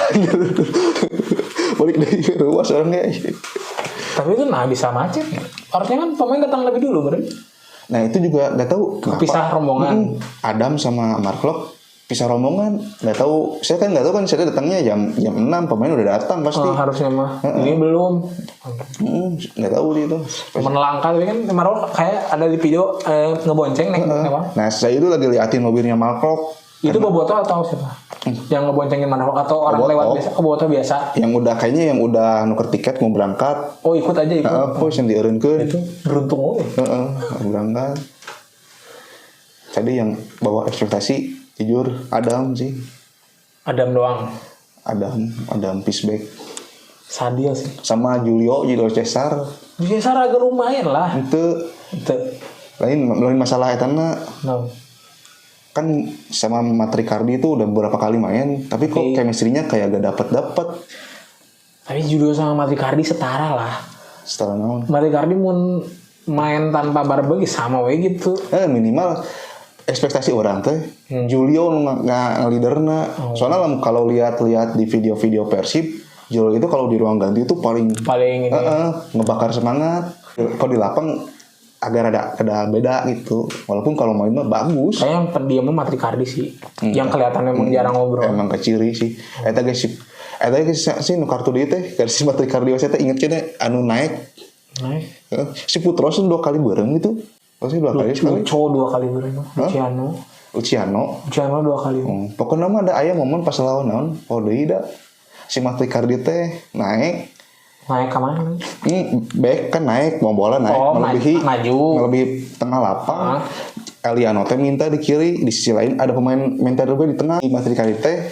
Balik dari ruas orangnya. Tapi itu bisa macet. Artinya kan pemain datang lebih dulu berarti. Nah itu juga nggak tahu kenapa. Pisah rombongan. Adam sama Mark Lok pisah rombongan. Nggak tahu. Saya kan nggak tahu kan saya datangnya jam 6 pemain udah datang pasti. Harusnya mah. Ini belum. Nggak tahu dia itu. Melangkah tapi kan Mark kayak ada di video ngebonceng nih. Nah saya itu lagi liatin mobilnya Mark Lok. Itu Boboto atau siapa? Yang ngeboncengin Mark atau orang Boboto. lewat biasa? Boboto biasa. Yang udah nuker tiket mau berangkat. Ikut aja. Yang dieureunkeun. Itu beruntung berangkat. Tadi yang bawa ekspektasi jujur Adam sih. Adam doang. Adam Pisbeck. Sadio sih. Sama Julio Cesar. Cesar agak lumayan lah. Itu. Lain masalah etana. Kan sama Matrikardi itu udah beberapa kali main, tapi kok chemistry-nya kayak gak dapet. Tapi Julio sama Matrikardi setara lah. Setara naon? Matrikardi mun main tanpa Barbegi sama we gitu. Minimal ekspektasi orang teh Julio ngaliderna. Soalnya kalau lihat di video-video Persib, Julio itu kalau di ruang ganti itu paling ini. Ngebakar semangat. Kalau di lapang agak ada beda gitu. Walaupun kalau main mah bagus. Kayak yang pendiamnya Matrikardi sih. Yang kelihatannya emang jarang ngobrol. Emang keciri sih. Eta guys sih nu kartu dieu teh versi Matrikardi saya teh inget kene anu naik. Si Putros 2 kali bareng gitu. Pasti 2 kali sekali. Cowok 2 kali bareng. Uciano 2 kali. Pokoknya mah ada aya momen pas lawan naon. Deui da. Si Matrikardi teh naik ke mana? Back kan naik, mau bola naik, melebihi tengah lapang. Eliano teh minta di kiri, di sisi lain ada pemain minta juga di tengah. Matrikardi teh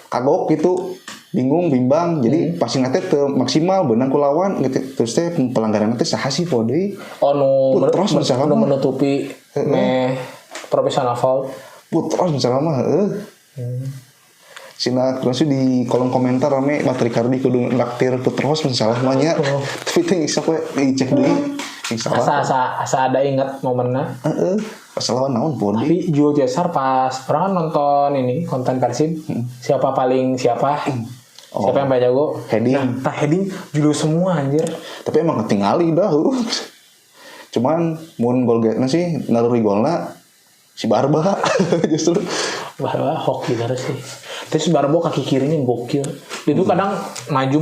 kagok gitu, bingung, bimbang. Jadi passing teh teu maksimal beunang ku lawan gitu. Terus teh pelanggaran teh saha sih Deui? Terus menutupi profesional foul. Putros misalnya mah Sina terus di kolom komentar rame Matrikardi kudu naktir Putros misalnya namanya. Tapi itu isok we dicek deui. Asa ada ingat momennya. Pas lawan naon Bodi. Tapi Julio Cesar pas orang kan nonton ini konten Persib. Siapa siapa yang paling jago? Heading. Heading Julio semua anjir. Tapi emang ketinggali dah. Cuman mun gol getna sih naluri golna si Barba justru. Barba hoki bener sih. Terus Barbo kaki kirinya gokil. Itu kadang maju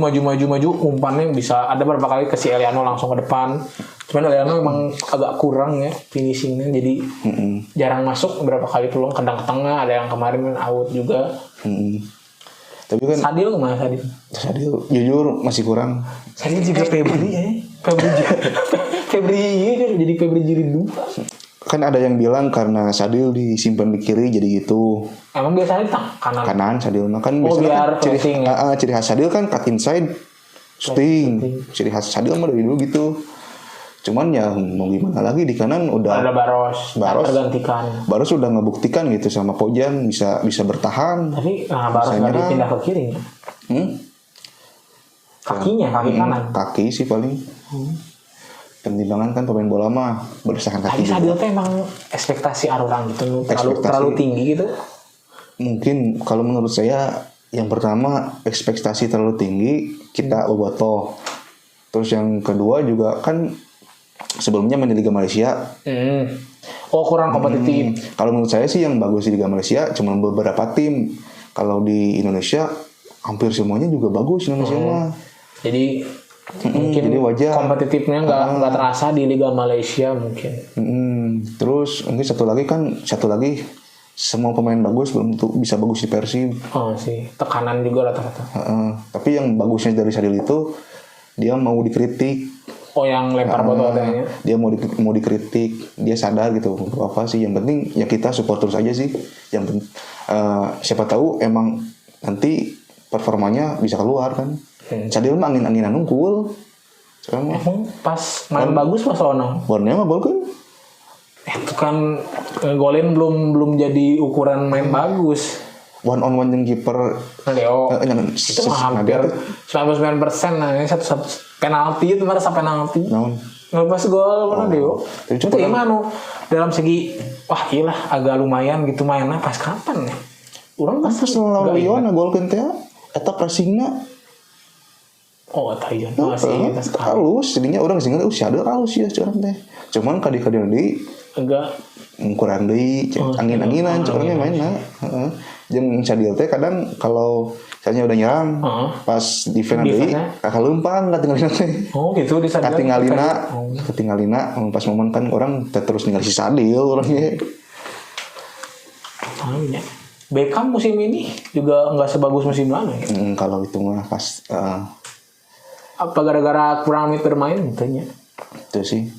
umpannya bisa ada beberapa kali ke si Eliano langsung ke depan. Cuman Liliano memang agak kurang ya finishingnya, jadi jarang masuk, beberapa kali peluang kadang ke tengah, ada yang kemarin out juga. Tapi kan Sadil kemana Sadil? Sadil jujur masih kurang. Sadil juga Febri ya. Febri jadi Febri Jilid 2. Kan ada yang bilang karena Sadil disimpan di kiri jadi gitu. Emang biasanya di kanan? Kanan Sadil mah kan biasanya kan ciri khas Sadil kan cut inside shooting. Ciri khas Sadil mah dari dulu gitu. Cuman ya mau gimana lagi, di kanan udah ada Baros tergantikan. Baros udah ngebuktikan gitu sama Pojan bisa bertahan. Tapi Baros nggak dipindah ke kiri. Kaki kanan. Kaki sih paling. Pertimbangan kan pemain bola mah berdasarkan kaki. Tapi Sadil tuh emang ekspektasi orang gitu terlalu tinggi gitu. Mungkin kalau menurut saya yang pertama ekspektasi terlalu tinggi kita bobotoh. Terus yang kedua juga kan sebelumnya main di Liga Malaysia. Kurang kompetitif. Kalau menurut saya sih yang bagus di Liga Malaysia cuma beberapa tim. Kalau di Indonesia hampir semuanya juga bagus Indonesia mah. Jadi mungkin jadi wajar kompetitifnya nggak terasa di Liga Malaysia mungkin. Terus mungkin satu lagi semua pemain bagus belum tentu bisa bagus di Persib. Sih tekanan juga rata-rata. Tapi yang bagusnya dari Sadil itu dia mau dikritik. Yang lempar botol katanya. Dia mau dikritik, dia sadar gitu apa sih. Yang penting ya kita support terus aja sih. Siapa tahu emang nanti performanya bisa keluar kan. Sadil mah angin-anginan unggul. Emang pas main bagus pas lawan. Warnanya mah gol kan. Itu kan golin belum jadi ukuran main bagus. One on one yang kiper Leo itu hampir 99%. Nah ini satu penalti itu merasa penalti. Ngepas gol mana Leo? Itu gimana? Dalam segi iyalah agak lumayan gitu mainnya pas kapan nih? Orang pas lawan Leo na gol kan teh eta pressingna. Tayang masih halus, jadinya orang sehingga ada halus ya curang teh. Cuman kadi-kadi deui agak kurang deui angin-anginan curangnya mainna. Jeung Sadil teh kadang kalau misalnya udah nyerang pas defense deui kakak lempang katingalina teh. Gitu di Sadil. Katingalina pas momen kan orang terus ningali si Sadil orangnya. Beckham musim ini juga nggak sebagus musim lalu ya? Kalau itu mah pas apa gara-gara kurang menit bermain tentunya. Itu sih.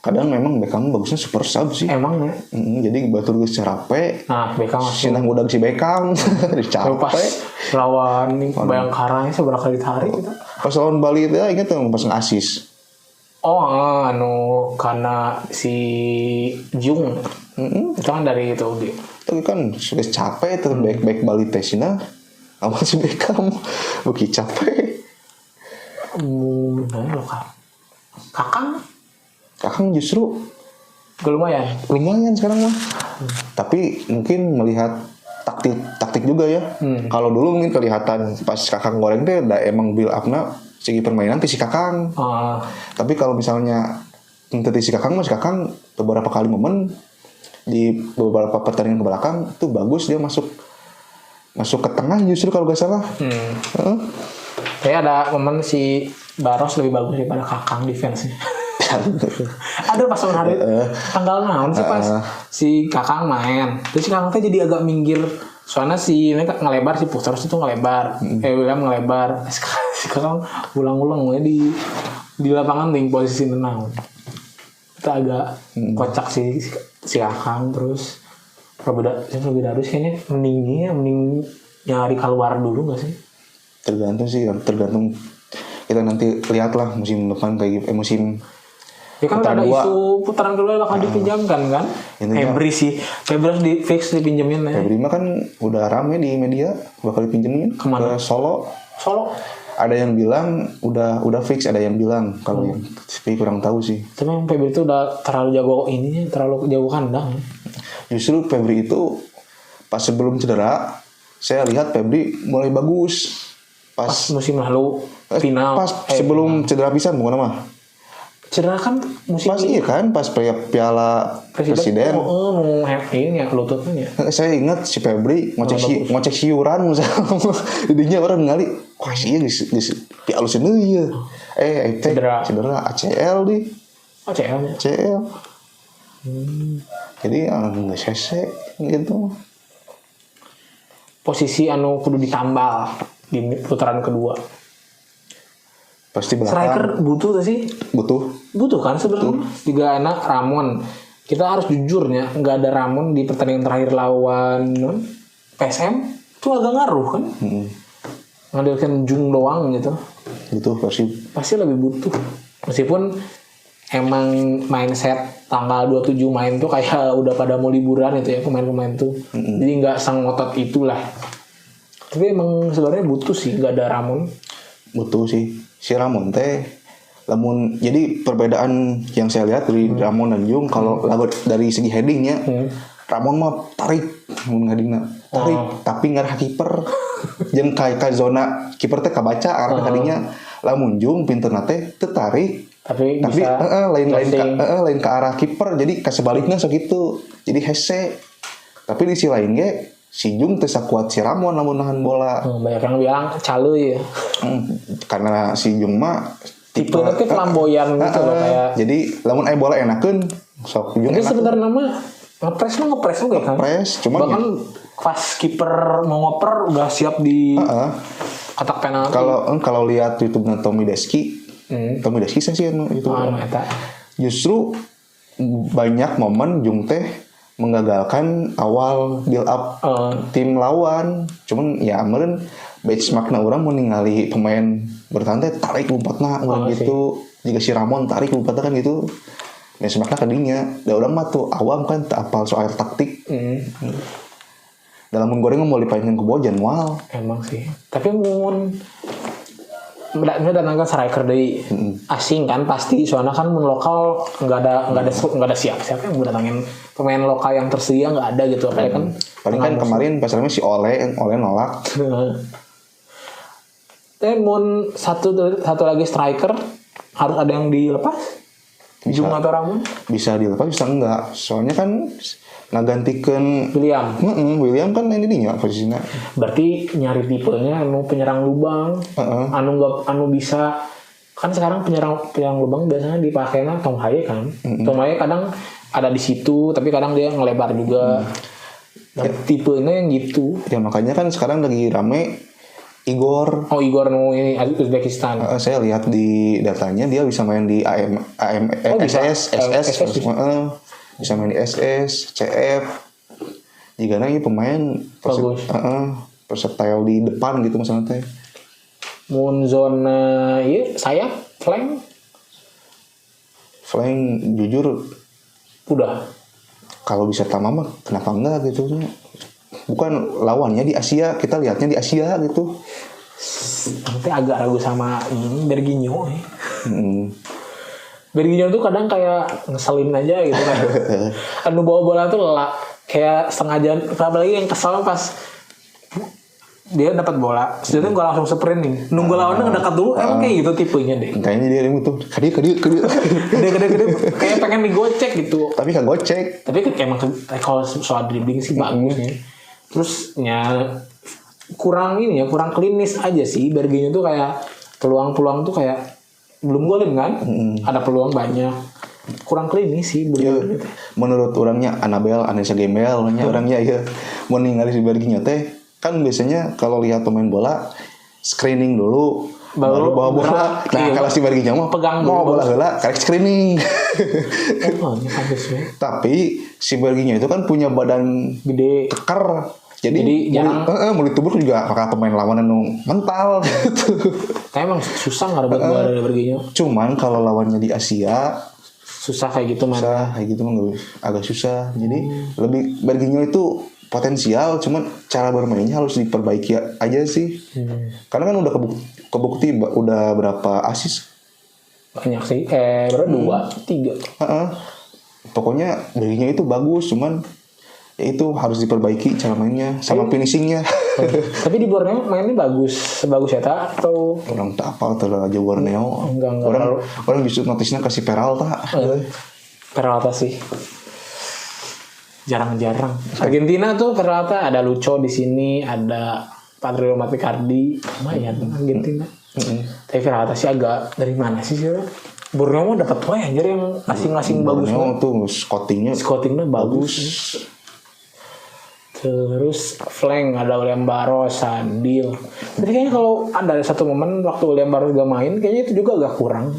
Kadang memang Beckham bagusnya super sub sih. Emang ya. Jadi batur geus capek. Beckham sinang udah si Beckham capek. Lawan Bayangkara seberapa kali ditarik gitu. Pas lawan Bali itu ingat tuh pas nge-assist. Karena si Jung. Itu kan dari itu dia. Tapi kan sudah capek tuh back Bali tesina. Awal si Beckham beki capek. Kakang justru lumayan sekarang mah. Tapi mungkin melihat taktik juga ya. Kalau dulu mungkin kelihatan pas Kakang goreng teh emang build up-na segi permainan si Kakang. Tapi kalau misalnya si Kakang beberapa kali momen di beberapa pertandingan ke belakang tuh bagus dia masuk ke tengah justru kalau gak salah. Kayak ada momen si Baros lebih bagus daripada Kakang defense-nya. Ada pas hari tanggal naon sih pas si Kakang main. Terus si Kakang tuh jadi agak minggir. Soalnya si mereka ngelebar si Pusterus itu ngelebar. William ngelebar. Si Kakang ulang-ulang di lapangan di posisi naon. Itu agak kocak si Kakang. Terus Robidarus kayaknya mending nyari keluar dulu gak sih? Tergantung kita nanti lihatlah musim depan kayak musim ya kan ada isu putaran kedua bakal dipinjamkan kan. Febri harus fix dipinjemin ya. Febri mah kan udah rame di media bakal dipinjemin ke Solo. Ada yang bilang udah fix, ada yang bilang kalau yang tapi kurang tahu sih. Tapi yang Febri itu udah terlalu jago kandang. Justru Febri itu pas sebelum cedera saya lihat Febri mulai bagus. Pas musim lalu final. Pas sebelum cedera pisan bukan mah. Cedera kan musim pas ini. Iya kan pas Piala Presiden. Ini ya lututnya. Saya ingat si Febri ngocek siuran misalnya. Jadinya orang ngali, wah sih geus pialuseun deui ya. Cedera ACL di. Oh CL nya. CL. Jadi nggak CC gitu. Posisi anu kudu ditambal di putaran kedua. Pasti belakang. Striker butuh gak sih? Butuh Kan sebenarnya. Tiga anak Ramon. Kita harus jujurnya nggak ada Ramon di pertandingan terakhir lawan PSM itu agak ngaruh kan? Ngadilkan Jung doang gitu. Butuh pasti lebih butuh. Meskipun emang mindset tanggal 27 main tuh kayak udah pada mau liburan itu ya pemain-pemain tuh. Jadi nggak sangotot itulah. Tapi emang sebenarnya butuh sih nggak ada Ramon. Butuh sih. Si Ramon teh lamun jadi perbedaan yang saya lihat dari Ramon dan Jung kalau dari segi headingnya Ramon mah tarik tapi ngarah kiper jeung ka zona kiper teh kabaca arah tadinya lamun Jung pinterna teh tertarik tapi lain ke arah kiper jadi kasebaliknya segitu jadi hese tapi di sisi lain ge si Jung teh sakuat si Ramon lamun nahan bola. Banyak yang bilang caluy ya. Karena si Jung mah tipe nanti flamboyan gitu loh kayak. Jadi lamun aya bola enakeun sok Jung. Jadi sebenarnya nama ngepres juga kan. Ngepres cuman bahkan pas kiper mau ngoper udah siap di kotak penalti. Kalau lihat YouTube-nya Tommy Deski saya sih itu. Justru banyak momen Jung teh menggagalkan awal build up tim lawan. Cuman ya meureun benchmarkna urang mun ningali pemain bertahan teh tarik lompatna gitu. Jika si Ramon tarik lompatna kan gitu. Benchmarkna ka dinya. Da urang mah tuh awam kan teu apal soal taktik. Dalam mun goreng mau dipainkeun ku Bojan moal. Emang sih. Tapi mun udah nangka striker dari asing kan pasti soalnya kan mun lokal nggak ada siapa yang udah datangin pemain lokal yang tersedia nggak ada gitu apalagi kan paling kan kemarin pasalnya si Ole nolak. Tapi mun satu lagi striker harus ada yang dilepas Jung atau Ramon bisa dilepas bisa enggak soalnya kan ngagantikeun William kan ini nya posisinya. Berarti nyari tipenya anu penyerang lubang. Anu bisa kan sekarang penyerang lubang biasanya dipakainya Tom Haye kan. Tom Haye kadang ada di situ tapi kadang dia ngelebar juga. Tipenya yang gitu. Ya makanya kan sekarang lagi rame Igor. Igor ini Uzbekistan. Saya lihat di datanya dia bisa main di SS. Bisa main di SS, CF. Jika lagi pemain versatile di depan gitu misalnya teh. Mun zona sayap flank jujur udah. Kalau bisa tamam mah kenapa enggak gitu. Bukan lawannya di Asia, kita lihatnya di Asia gitu. Nanti agak ragu sama Berginho. Berginho tuh kadang kayak ngeselin aja gitu kan. Anu bawa bola tuh kayak setengah jam. Apalagi yang kesal pas dia dapat bola, sebenarnya nggak langsung sprint nih. Nunggu lawannya ngedekat dulu. Emang kayak gitu tipenya deh. Kayaknya dia itu kadi. Gede. Kayak pengen digocek gitu. Tapi kan gocek. Tapi emang kalau soal dribbling sih bagus ya. Terus kurang klinis aja sih. Berginho tuh kayak peluang-peluang tuh kayak belum golin kan, ada peluang banyak, kurang klinis sih gitu. Menurut orangnya Anessa Gembel orangnya ya mau ningali si Berginho teh kan biasanya kalau lihat pemain bola screening dulu baru bawa bola. Nah kalau si Berginho mah pegang bola heula karek screening. Tapi si Berginho itu kan punya badan gede kekar. Jadi jarang mau ditubur juga pakai pemain lawan anu mental gitu. Kayak emang susah nggak buat bola dari Berginho. Cuman kalau lawannya di Asia susah kayak gitu mah. Agak susah. Jadi lebih Berginho itu potensial, cuman cara bermainnya harus diperbaiki aja sih. Karena kan udah kebukti udah berapa assist? Banyak sih. Berapa? 2, 3. Pokoknya Berginho itu bagus, cuman ya itu harus diperbaiki cara mainnya sama finishingnya. Tapi di Borneo mainnya bagus ya tak atau orang tak apa terlalu aja Borneo. Enggak. Orang justru notisnya kasih Peralta. Peralta sih jarang-jarang. Argentina tuh Peralta ada Lucho di sini, ada Patrio Maticardi, lumayan Argentina. Tapi Peralta sih agak dari mana sih? Borneo mah dapat wae anjir yang asing-asing bagus Borneo tuh scoutingnya bagus. Terus flank ada William Barros, Sadil. Tapi kayaknya kalau ada satu momen waktu William Barros gak main, kayaknya itu juga agak kurang.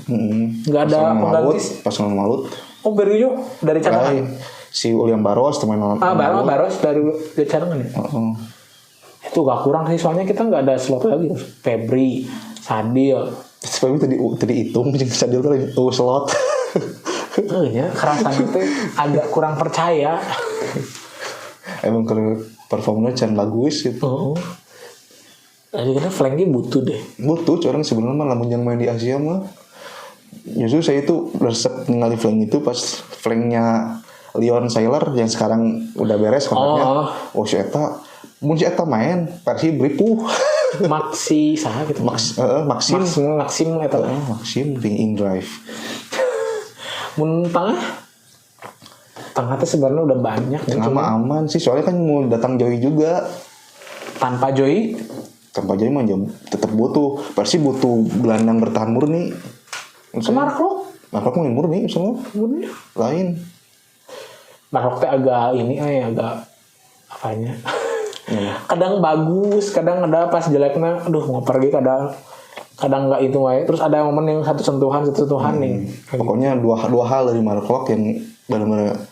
Gak ada pengganti. Pas Malut. Oh Berio dari cadangan. Si William Barros teman Barros dari cadangan ya. Itu gak kurang sih soalnya kita nggak ada slot lagi. Febri, Sadil. Febri tadi hitung Sadil tuh slot. Ya kerasan itu agak kurang percaya. Emang kalau performanya can bagus gitu. Jadi karena flanknya butuh deh. Butuh, orang sebenarnya mah lamun yang main di Asia mah. Justru saya itu resep ningali flank itu pas flanknya Leon Sailor yang sekarang udah beres kontraknya. Si Eta main Persib ripuh. Maxi saha gitu. Maxim eta. Maxim in drive. Mun tengah tuh sebenarnya udah banyak. Tengah mah aman sih, soalnya kan mau datang Joy juga. Tanpa Joy mah tetap butuh. Persib butuh gelandang bertahan murni. Marklock mah murni semua. Murni. Lain. Marklock teh agak agak apanya? Kadang bagus, kadang ada pas jeleknya, mau pergi kadang nggak itu wae. Terus ada momen yang satu sentuhan nih. Pokoknya dua hal dari Marklock yang benar-benar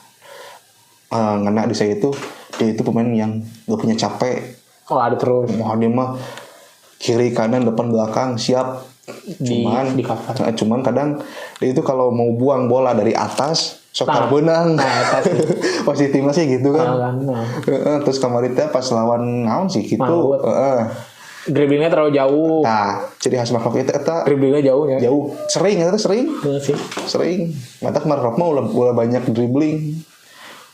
ngena di saya itu, dia itu pemain yang gak punya capek. Ada terus. Dia mah kiri kanan depan belakang siap. Cuman kadang dia itu kalau mau buang bola dari atas sokar benang. Pasti timnas sih gitu kan. Terus kemarin pas lawan naon sih gitu. Dribblingnya terlalu jauh. Jadi khas Marklock itu dribblingnya jauh ya. Jauh. Sering. Mata Marklock mah udah banyak dribbling.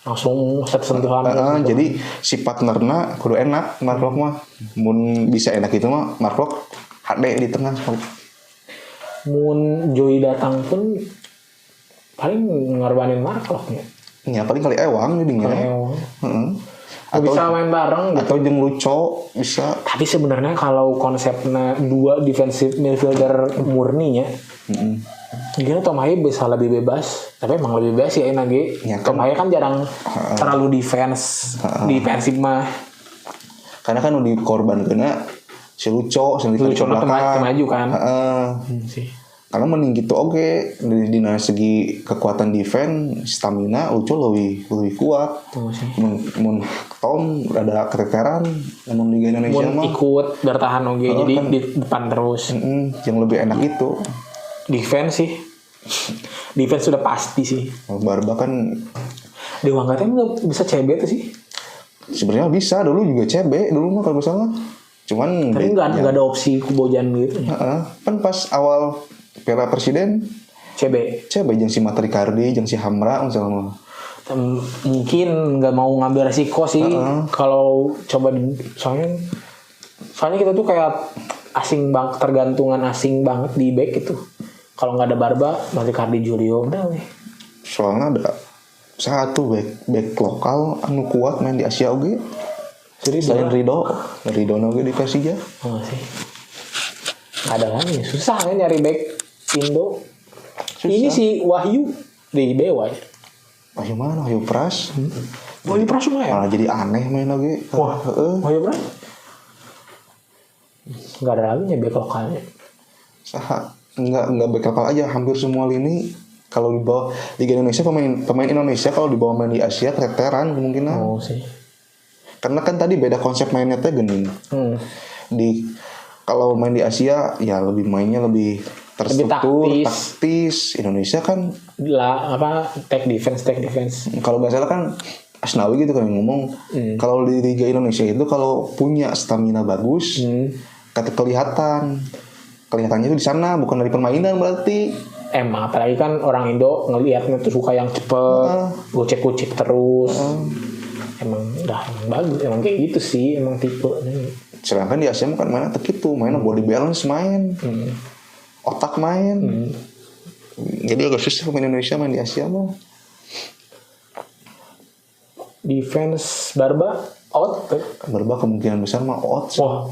Langsung sentuhan. Jadi si partnerna kudu enak Marklock mah. Mun bisa enak itu mah Marklock HD di tengah. Mun Joy datang pun paling ngorbanin Marklock ya. Ya paling kali Ewang jadinya. Atau bisa main bareng gitu. Atau jeung Luco bisa. Tapi sebenarnya kalau konsepnya dua defensive midfielder murni ya. Gini Tom Haye bisa lebih bebas, tapi emang lebih bebas ya Nage. Tom Haye kan jarang terlalu defensif mah. Karena kan udah korban kena si Luco maju kan. Karena mending gitu dari segi kekuatan defense, stamina Luco lebih kuat. Mun Tom ada keteteran, namun Liga Indonesia mah ikut bertahan jadi kan, di depan terus. Yang lebih enak itu defense sih. Defense sudah pasti sih. Barba kan Dewa Anggatnya nggak bisa CB tuh sih. Sebenarnya bisa, dulu juga CB dulu mah kalau misalnya. Cuman tapi nggak ada opsi Kubojan gitu. Kan pas awal Piala Presiden CB jeung si Matrikardi jeung si Hamra misalnya. Mungkin nggak mau ngambil resiko sih kalau coba soalnya kita tuh kayak tergantungan asing banget di back itu. Kalau nggak ada Barba, Matrikardi Julio udah nih. Soalnya ada satu back lokal anu kuat main di Asia oge. Jadi selain Rido oge di Persija. Sih. Ada lagi susah kan nyari back Indo. Susah. Ini si Wahyu di Dewa ya. Wahyu mana? Wahyu Pras. Wahyu Pras mah ya. Malah jadi aneh main lagi. Wahyu Pras. Enggak ada lagi nya back lokalnya. Enggak back lokal aja, hampir semua lini kalau di bawah Liga Indonesia pemain Indonesia kalau di bawah main di Asia keteteran kemungkinan. Sih. Karena kan tadi beda konsep mainnya teh gening. Kalau main di Asia ya mainnya lebih terstruktur, taktis. Indonesia kan take defense. Kalau nggak salah kan Asnawi gitu kan ngomong. Kalau di Liga Indonesia itu kalau punya stamina bagus, kelihatannya itu di sana bukan dari permainan berarti. Emang apalagi kan orang Indo ngelihatnya tuh suka yang cepet, gocek terus. Emang bagus, emang kayak gitu sih, emang tipe. Sedangkan di Asia kan mana gitu, mainnya body balance main, otak main. Jadi agak susah pemain Indonesia main di Asia mah. Defense Barba out. Barba kemungkinan besar mah out. Wah.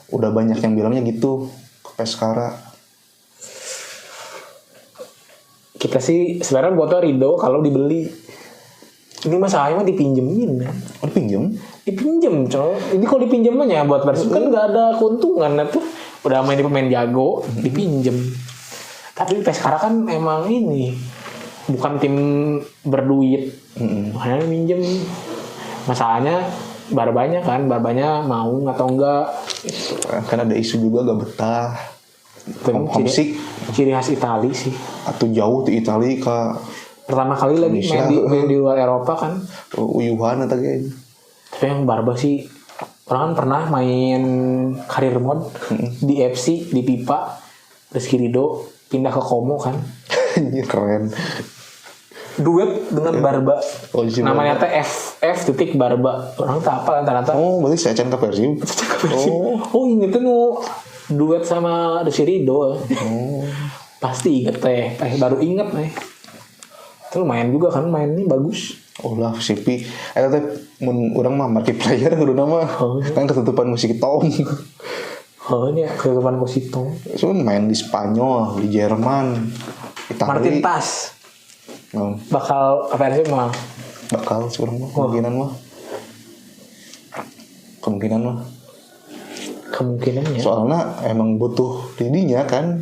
Udah banyak yang bilangnya gitu ke Pescara. Kita sih sebenarnya buatnya Rido kalau dibeli. Ini masalahnya mah dipinjemin. Oh, Dipinjem coy. Ini kalau dipinjemannya buat Persib kan nggak ada keuntungan tuh. Udah main di pemain jago, dipinjem. Tapi sekarang kan emang ini bukan tim berduit, makanya minjem. Masalahnya Barbanya mau atau enggak? Kan ada isu juga gak betah. Homesick. Ciri khas Itali sih. Atau jauh tuh Itali ke pertama kali lagi main di luar Eropa kan. Uyuhan atau kayak. Tapi yang Barba sih, orang kan pernah main karir mode di FC di Pipa. Rizky Ridho pindah ke Como kan. Keren. Duet dengan Barba. Namanya teh F titik Barba. Orang tak apa rata-rata. Oh, berarti saya cinta Persib. Oh, ini tuh duet sama Rizky Ridho. Pasti inget teh. Baru inget nih. Itu lumayan juga kan, main ini bagus. Oh lah, CP. Teh orang mah market player udah nama. Kan ketutupan musik Tom. Oh, ini ketutupan musik Tom. So main di Spanyol, di Jerman, Itali. Martin Tas. Bakal Persib mah. Bakal seorang mah kemungkinannya. Soalnya emang butuh didinya kan.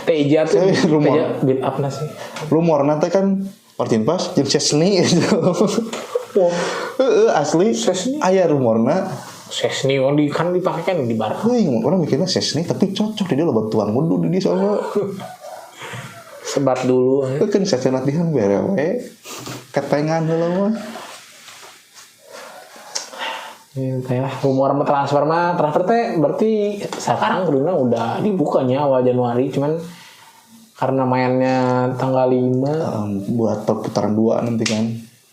Teja tuh rumor build up sih. Rumor nanti kan Martin Pas jeung Chesney gitu. Oh. Asli aya rumorna Chesney kan dipakai kan di Barca. Orang mikirnya Chesney tapi cocok dia lo batuan mudu di soalnya. Sebat dulu. Kan saya latihan berewe. Ketengan heula mah. Kayak rumor transfer teh berarti sekarang kedua udah dibukanya awal Januari, cuman karena mainnya tanggal 5 buat putaran 2 nanti kan.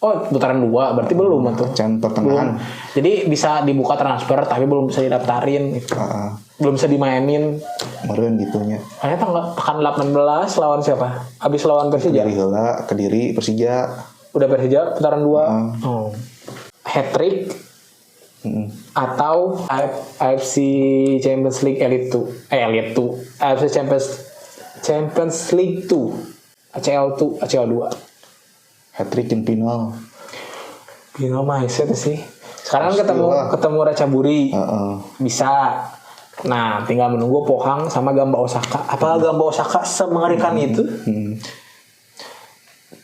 Oh, putaran 2 berarti belum tuh. Pertengahan. Jadi bisa dibuka transfer tapi belum bisa didaftarin gitu. Belum bisa dimainin. Meureun gitunya. Kayaknya pekan 18 lawan siapa? Habis lawan Persija. Kediri Persija. Udah Persija putaran 2. Hat-trick atau AFC Champions League Elite 2. AFC Champions League 2. ACL 2. Hat-trick yang final mah sih. Sekarang ketemu Ratchaburi. Bisa. Nah, tinggal menunggu Pohang sama Gamba Osaka. Apakah Gamba Osaka semengerikan itu?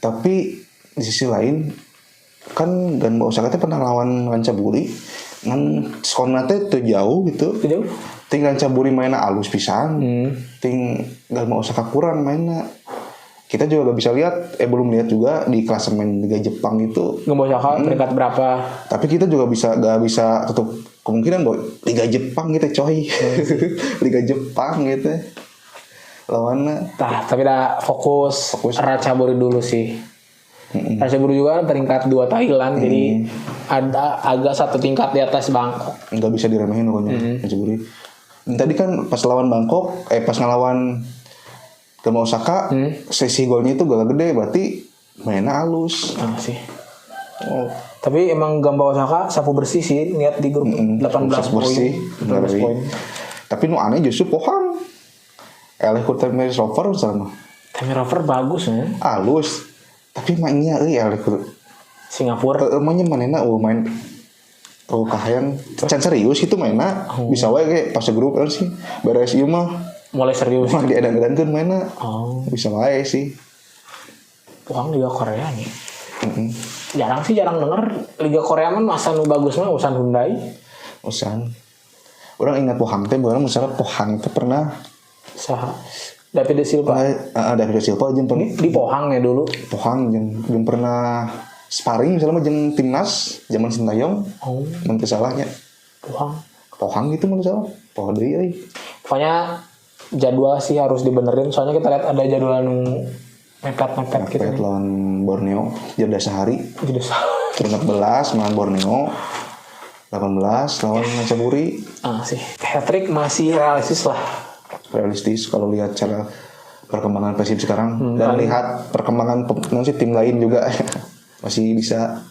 Tapi di sisi lain kan Gamba Osaka itu pernah lawan Ratchaburi. Skornya tuh jauh gitu. Ting Ratchaburi mainnya alus pisan. Ting Gamba Osaka kurang mainnya. Kita juga gak bisa lihat, belum lihat juga di klasemen Liga Jepang itu. Gamba Osaka peringkat berapa? Tapi kita juga gak bisa tutup kemungkinan bahwa Liga Jepang gitu coy. Liga Jepang gitu. Lawannya. Tapi udah fokus. Ratchaburi dulu sih. Ratchaburi juga peringkat 2 Thailand, jadi ada agak satu tingkat di atas Bangkok. Nggak bisa diremehin pokoknya Ratchaburi. Tadi kan pas lawan Bangkok, pas ngelawan Gamba Osaka, sesi golnya itu gol gede, berarti mainnya halus. Sih. Tapi emang Gamba Osaka sapu bersih sih, lihat di grup 18 poin. Tapi aneh justru Pohang. Temir Rover sama. Temir Rover bagus ya. Halus. Tapi mainnya Singapura. Mainnya main kahayang can serius itu mainnya. Bisa wae kayak pas grup sih. Beres ieu mah mulai serius. Mah diadang-adangkeun mainnya. Bisa wae sih. Pohang Liga Korea nih. Jarang denger Liga Korea mah masa nu bagus mah Ulsan Hyundai. Orang ingat Pohang teh, misalnya Pohang teh pernah David Silva. David Silva jeung di Pohang ya dulu. Pohang jeung pernah sparring misalnya jeung timnas zaman Sintayong. Mun teu salahnya. Pohang gitu mun salah. Pohang deui euy. Pokoknya jadwal sih harus dibenerin, soalnya kita lihat ada jadwal mepet gitu nih. Lawan Borneo jeda sehari. 14 lawan Borneo. 18 lawan Ratchaburi. Sih. Hat-trick masih realistis kalau lihat cara perkembangan Persib sekarang dan lihat perkembangan tim lain juga masih bisa.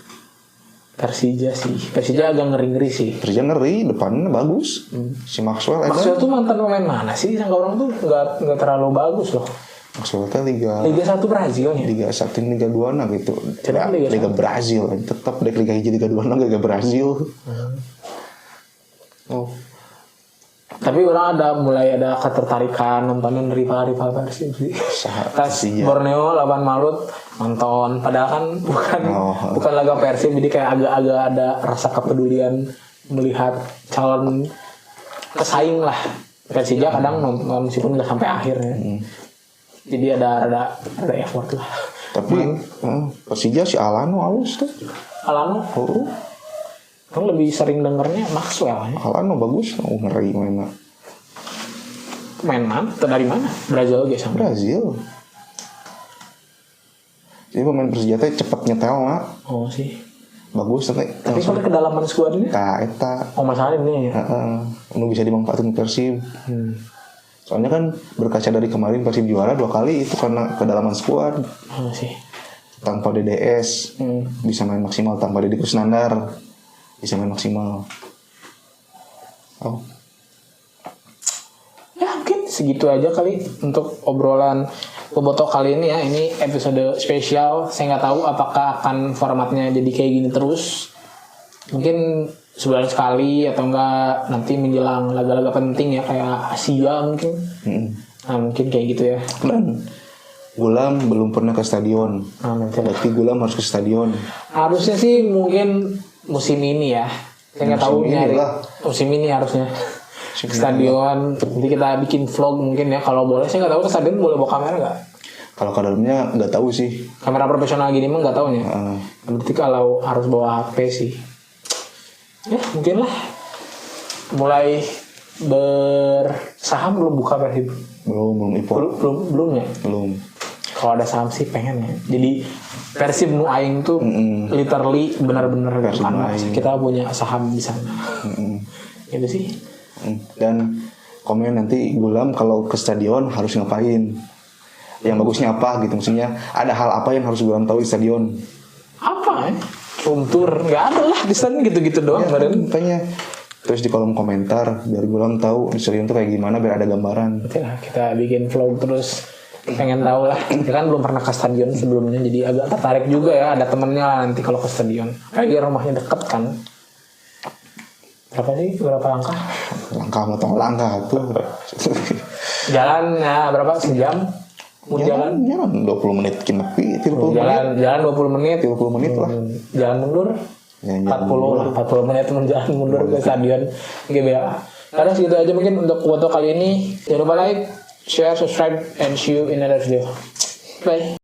Persija agak ngeri sih. Persija ngeri, depannya bagus. Si Maxwell tuh mantan pemain mana sih? Sangka orang tuh nggak terlalu bagus loh. Maksudnya Liga 1 Brazil nya. Liga 1 Liga 2 nah gitu. Tidak Liga Brazil tetap dek Liga 1 Liga 2 Liga Brazil. Oh. Tapi orang mulai ada ketertarikan nontonin rival Persib sih. Tas Borneo lawan Malut nonton, padahal kan bukan laga Persib, jadi kayak agak-agak ada rasa kepedulian melihat calon pesaing lah. Persija kadang nonton meskipun nggak sampai akhir ya. Jadi ada effort lah. Tapi Persija si Alano halus tuh. Alano? Kan lebih sering dengernya Maxwell ya. Alano bagus, ngeri mainnya. Main mana? Dari mana? Brazil guys. Brazil. Jadi pemain Persija teh cepet nyetel lah. Oh sih. Bagus tapi kalau kedalaman skuadnya? Eta. Oh masalah ini ya. Nu bisa dimanfaatin Persib. Soalnya kan berkaca dari kemarin Persib juara 2 kali itu karena kedalaman skuad. Oh sih. Tanpa DDS bisa main maksimal, tanpa Deddy Kusnandar bisa main maksimal. Ya mungkin segitu aja kali untuk obrolan Bobotoh kali ini ya. Ini episode spesial. Saya nggak tahu apakah akan formatnya jadi kayak gini terus. Mungkin sebulan sekali atau enggak nanti menjelang laga-laga penting ya kayak Asia mungkin. Nah mungkin kayak gitu ya. Dan Gulam belum pernah ke stadion. Berarti Gulam harus ke stadion. Harusnya sih mungkin musim ini ya. Saya nggak tahu nyari musim ini harusnya ke stadion. Nanti kita bikin vlog mungkin ya kalau boleh. Saya nggak tahu ke stadion boleh bawa kamera nggak? Kalau ke dalamnya nggak tahu sih. Kamera profesional gini mah nggak tahu ya. Berarti kalau harus bawa HP sih. Ya mungkin lah. Mulai bersaham belum buka Persib? Belum import. Belum ya? Belum. Kalau ada saham sih pengen ya. Jadi Persib nu aing tuh literally benar-benar karena kita punya saham di sana. Gitu sih. Dan komen nanti Gulam kalau ke stadion harus ngapain? Yang bagusnya apa gitu, maksudnya ada hal apa yang harus Gulam tahu di stadion? Apa ya? Tour nggak ada lah di stadion gitu-gitu doang. Ya, tanya. Terus di kolom komentar biar Gulam tahu di stadion tuh kayak gimana biar ada gambaran. Betul lah, kita bikin vlog terus pengen tahu lah. Kita kan belum pernah ke stadion sebelumnya, jadi agak tertarik juga ya. Ada temennya lah nanti kalau ke stadion. Kayak rumahnya deket kan. Berapa langkah? Langkah motong langkah tuh. Jalannya berapa? Sejam? Jalan 20 menit kinepi, 30 menit. Jalan 20 menit. 30 menit lah. Jalan mundur? Ya, 40 menit jalan mundur ke stadion GBA. Karena segitu aja mungkin untuk foto kali ini. Jangan lupa like, share, subscribe, and see you in another video. Bye.